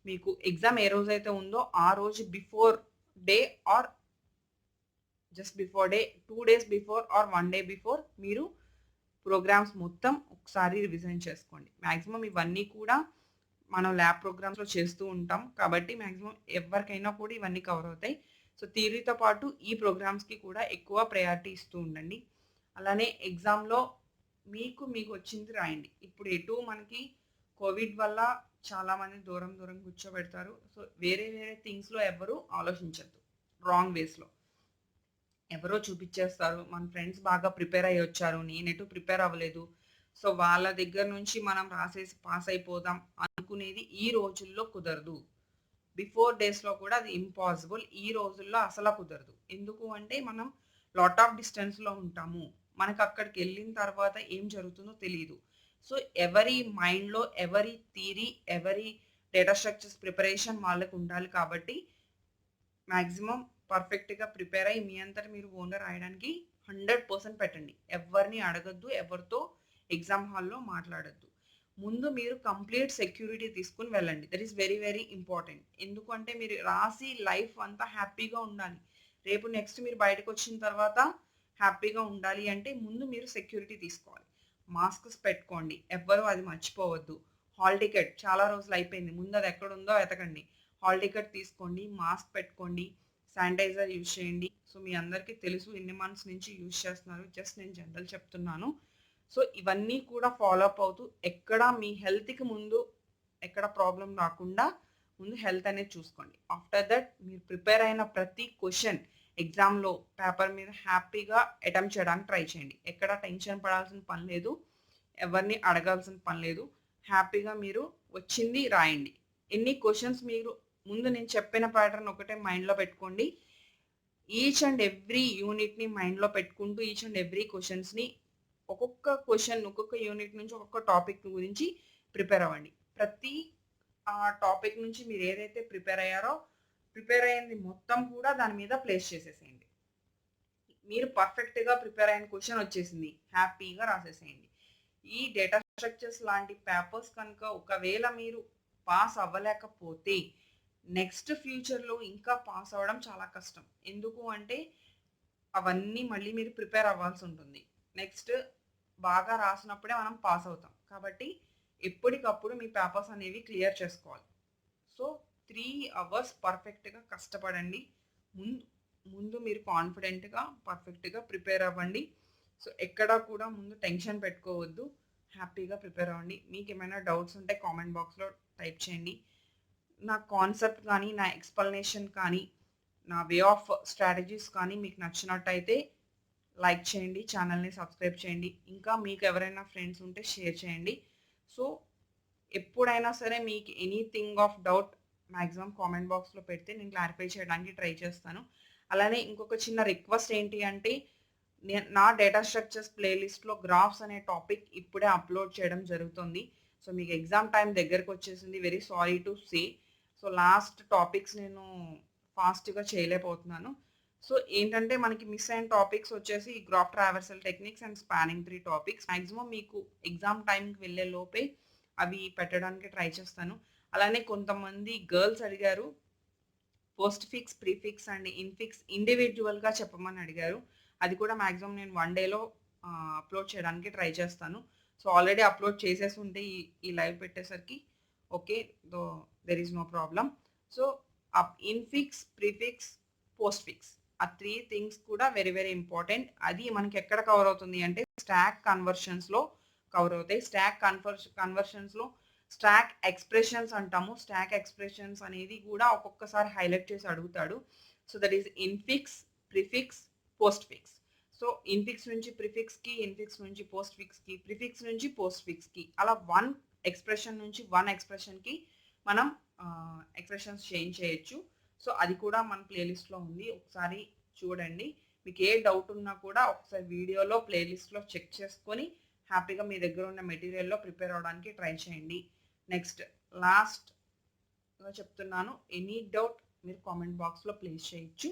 మీకు ఎగ్జామ్ ఏ రోజైతే ఉందో ఆ రోజు before day or just before day, 2 days before or 1 day before మీరు ప్రోగ్రామ్స్ మొత్తం ఒకసారి రివిజన్ చేసుకోండి. మ్యాక్సిమం ఇవన్నీ కూడా మనం ల్యాబ్ ప్రోగ్రామ్స్లో చేస్తూ ఉంటాం కాబట్టి మ్యాక్సిమం ఎవరికైనా కూడా ఇవన్నీ కవర్ అవుతాయి. సో థియరీతో పాటు ఈ ప్రోగ్రామ్స్కి కూడా ఎక్కువ ప్రయారిటీ ఇస్తూ ఉండండి. అలానే ఎగ్జామ్లో మీకు వచ్చింది రాయండి. ఇప్పుడు ఎటు మనకి కోవిడ్ వల్ల చాలామంది దూరం దూరం కూర్చోబెడతారు. సో వేరే వేరే థింగ్స్లో ఎవరు ఆలోచించద్దు, రాంగ్ వేస్లో ఎవరో చూపించేస్తారు. మన ఫ్రెండ్స్ బాగా ప్రిపేర్ అయ్యి వచ్చారు, నేనెటు ప్రిపేర్ అవ్వలేదు, సో వాళ్ళ దగ్గర నుంచి మనం రాసేసి పాస్ అయిపోదాం అనుకునేది ఈ రోజుల్లో కుదరదు. బిఫోర్ డేస్లో కూడా అది ఇంపాసిబుల్, ఈ రోజుల్లో అసలు కుదరదు. ఎందుకు అంటే మనం లాట్ ఆఫ్ డిస్టెన్స్లో ఉంటాము, మనకు అక్కడికి వెళ్ళిన తర్వాత ఏం జరుగుతుందో తెలియదు. సో ఎవరి మైండ్లో ఎవరి థియరీ, ఎవరి డేటా స్ట్రక్చర్స్ ప్రిపరేషన్ వాళ్ళకు ఉండాలి కాబట్టి మ్యాక్సిమం పర్ఫెక్ట్గా ప్రిపేర్ అయ్యి మీ అంతటా మీరు ఓన్గా రాయడానికి 100% పెట్టండి. ఎవరిని అడగద్దు, ఎవరితో ఎగ్జామ్ హాల్లో మాట్లాడద్దు. ముందు మీరు కంప్లీట్ సెక్యూరిటీ తీసుకుని వెళ్ళండి. That is very very important. ఎందుకంటే మీరు రాసి లైఫ్ అంతా హ్యాపీగా ఉండాలి. రేపు నెక్స్ట్ మీరు బయటకు వచ్చిన తర్వాత హ్యాపీగా ఉండాలి అంటే ముందు మీరు సెక్యూరిటీ తీసుకోవాలి. మాస్క్స్ పెట్టుకోండి. ఎవ్వరూ అది మర్చిపోవద్దు. హాల్ టికెట్ చాలా రోజులు అయిపోయింది. ముందు అది ఎక్కడుందో వెతకండి. హాల్ టికెట్ తీసుకోండి. మాస్క్ పెట్టుకోండి. శానిటైజర్ యూజ్ చేయండి. సో, మీ అందరికీ తెలుసు ఇన్ని మంత్స్ నుంచి యూజ్ చేస్తున్నారు. జస్ట్ నేను జనరల్ చెప్తున్నాను. సో, ఇవన్నీ కూడా ఫాలో అప్ అవుతూ ఎక్కడ మీ హెల్త్‌కి ముందు ఎక్కడ ప్రాబ్లమ్ రాకుండా ముందు హెల్త్ అనేది చూసుకోండి. ఆఫ్టర్ దట్ మీరు ప్రిపేర్ అయిన ప్రతి క్వెషన్ ఎగ్జామ్‌లో పేపర్ మీద హ్యాపీగా అటెంప్ట్ చేయడానికి ట్రై చేయండి. ఎక్కడ టెన్షన్ పడాల్సిన పని లేదు. ఎవరిని అడగాల్సిన పని లేదు. హ్యాపీగా మీరు వచ్చింది రాయండి. ఎన్ని క్వెషన్స్ మీరు ముందు నేను చెప్పిన ప్యాటర్న్ ఒకటే మైండ్‌లో పెట్టుకోండి. ఈచ్ అండ్ ఎవ్రీ యూనిట్‌ని మైండ్‌లో పెట్టుకుంటూ ఈచ్ అండ్ ఎవ్రీ క్వెషన్స్‌ని ఒక్కొక్క క్వెషన్ ఒక్కొక్క యూనిట్ నుంచి ఒక్కొక్క టాపిక్ గురించి ప్రిపేర్ అవ్వండి. ప్రతి టాపిక్ నుంచి మీరు ఏదైతే ప్రిపేర్ అయ్యారో, ప్రిపేర్ అయ్యింది మొత్తం కూడా దాని మీద ప్లేస్ చేసేసేయండి. మీరు పర్ఫెక్ట్‌గా ప్రిపేర్ అయిన క్వెషన్ వచ్చేసింది. హ్యాపీగా రాసేసేయండి. ఈ డేటా స్ట్రక్చర్స్ లాంటి పేపర్స్ కనుక ఒకవేళ మీరు పాస్ అవ్వలేకపోతే నెక్స్ట్ ఫ్యూచర్‌లో ఇంకా పాస్ అవ్వడం చాలా కష్టం. ఎందుకు అంటే అవన్నీ మళ్ళీ మీరు ప్రిపేర్ అవ్వాల్సి ఉంటుంది. నెక్స్ట్ బాగా రాసినప్పుడే మనం పాస్ అవుతాం. కాబట్టి ఎప్పటికప్పుడు మీ పేపర్స్ అనేవి క్లియర్ చేసుకోవాలి. సో, 3 అవర్స్ పర్ఫెక్ట్‌గా కష్టపడండి. ముందు ముందు మీరు కాన్ఫిడెంట్‌గా, పర్ఫెక్ట్‌గా ప్రిపేర్ అవ్వండి. సో, ఎక్కడా కూడా ముందు టెన్షన్ పెట్టుకోవద్దు. హ్యాపీగా ప్రిపేర్ అవ్వండి. మీకేమైనా డౌట్స్ ఉంటే కామెంట్ బాక్స్‌లో టైప్ చేయండి. నా కాన్సెప్ట్ కానీ, నా ఎక్స్‌ప్లనేషన్ కానీ, నా వే ఆఫ్ స్ట్రాటజీస్ కానీ మీకు నచ్చినట్టయితే లైక్ చేయండి. ఛానెల్‌ని సబ్స్క్రైబ్ చేయండి. ఇంకా మీకు ఎవరైనా ఫ్రెండ్స్ ఉంటే షేర్ చేయండి. సో, ఎప్పుడైనా సరే మీకు anything of doubt maximum comment బాక్స్‌లో పెడితే నేను క్లారిఫై చేయడానికి ట్రై చేస్తాను. అలానే ఇంకొక చిన్న రిక్వెస్ట్ ఏంటి అంటే నా డేటా స్ట్రక్చర్స్ ప్లేలిస్ట్‌లో గ్రాఫ్స్ అనే టాపిక్ ఇప్పుడే అప్‌లోడ్ చేయడం జరుగుతుంది. సో, మీకు ఎగ్జామ్ టైమ్ దగ్గరకొచ్చేసింది. Very sorry to say. So, last topics నేను ఫాస్ట్‌గా చేయలేకపోతున్నాను. సో, ఏంటంటే మనకి మిస్ అయిన టాపిక్స్ వచ్చేసి graph traversal techniques and spanning tree topics. Maximum మీకు ఎగ్జామ్ టైమ్‌కి వెళ్ళే లోపే అవి పెట్టడానికి ట్రై చేస్తాను. అలానే కొంతమంది గర్ల్స్ అడిగారు. Postfix, prefix and infix ఇండివిడ్యువల్‌గా చెప్పమని అడిగారు. అది కూడా మాక్సిమం నేను 1 డేలో అప్‌లోడ్ చేయడానికి ట్రై చేస్తాను. సో, ఆల్రెడీ అప్‌లోడ్ చేసేసి ఉంటే ఈ లైవ్ పెట్టేసరికి okay. Though there is no problem. So, infix, prefix, postfix ఆ 3 థింగ్స్ కూడా వెరీ వెరీ ఇంపార్టెంట్. అది మనకి ఎక్కడ కవర్ అవుతుంది అంటే స్టాక్ కన్వర్షన్స్‌లో కవర్ అవుతాయి. స్టాక్ కన్వర్షన్స్‌లో స్టాక్ ఎక్స్‌ప్రెషన్స్ అంటాము. స్టాక్ ఎక్స్‌ప్రెషన్స్ అనేది కూడా ఒక్కొక్కసారి హైలైట్ చేసి అడుగుతాడు. So, that is infix, prefix, post fix. So, infix నుంచి ప్రిఫిక్స్‌కి, ఇన్ఫిక్స్ నుంచి పోస్ట్ ఫిక్స్‌కి, ప్రిఫిక్స్ నుంచి పోస్ట్ ఫిక్స్‌కి అలా 1 ఎక్స్‌ప్రెషన్ నుంచి 1 ఎక్స్‌ప్రెషన్‌కి మనం ఎక్స్‌ప్రెషన్స్ చేంజ్ చేయొచ్చు. సో, అది కూడా మన ప్లేలిస్ట్‌లో ఉంది. ఒకసారి చూడండి. మీకు ఏ డౌట్ ఉన్నా కూడా ఒకసారి వీడియోలో ప్లేలిస్ట్‌లో చెక్ చేసుకొని హ్యాపీగా మీ దగ్గర ఉన్న మెటీరియల్‌లో ప్రిపేర్ అవ్వడానికి ట్రై చేయండి. నెక్స్ట్ లాస్ట్‌గా చెప్తున్నాను. ఎనీ డౌట్ మీరు కామెంట్ బాక్స్‌లో ప్లేస్ చేయొచ్చు.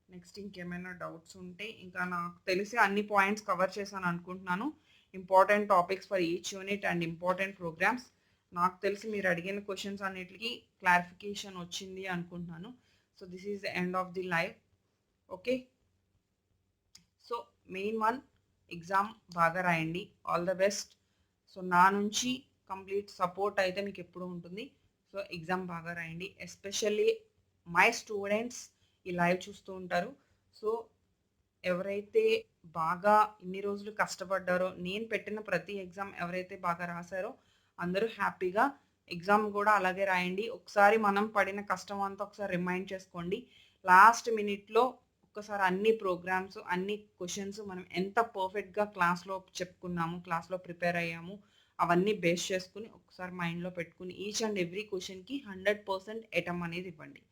నెక్స్ట్ ఇంకేమైనా డౌట్స్ ఉంటే ఇంకా నాకు తెలిసి అన్ని పాయింట్స్ కవర్ చేశాను అనుకుంటున్నాను. Important topics for each unit and important programs. నాకు తెలిసి మీరు అడిగిన క్వెషన్స్ అన్నిటికి క్లారిఫికేషన్ వచ్చింది అనుకుంటున్నాను. So, this is the end of the live. Okay. So, main one exam బాగా రాయండి. All the best. సో, నా నుంచి కంప్లీట్ సపోర్ట్ అయితే మీకు ఎప్పుడూ ఉంటుంది. సో, ఎగ్జామ్ బాగా రాయండి. ఎస్పెషల్లీ మై స్టూడెంట్స్ ఈ లైవ్ చూస్తూ ఉంటారు. సో, ఎవరైతే బాగా ఇన్ని రోజులు కష్టపడ్డారో, నేను పెట్టిన ప్రతి ఎగ్జామ్ ఎవరైతే బాగా రాసారో అందరూ హ్యాపీగా ఎగ్జామ్ కూడా అలాగే రాయండి. ఒకసారి మనం పడిన కష్టం అంతా ఒకసారి రిమైండ్ చేసుకోండి. లాస్ట్ మినిట్‌లో ఒక్కసారి అన్ని ప్రోగ్రామ్స్, అన్ని క్వెషన్స్ మనం ఎంత పర్ఫెక్ట్‌గా క్లాస్‌లో చెప్పుకున్నాము, క్లాస్‌లో ప్రిపేర్ అయ్యాము, అవన్నీ బేస్ చేసుకొని ఒకసారి మైండ్‌లో పెట్టుకొని ఈచ్ అండ్ ఎవ్రీ క్వెషన్‌కి 100% అటెంప్ట్ అనేది ఇవ్వండి.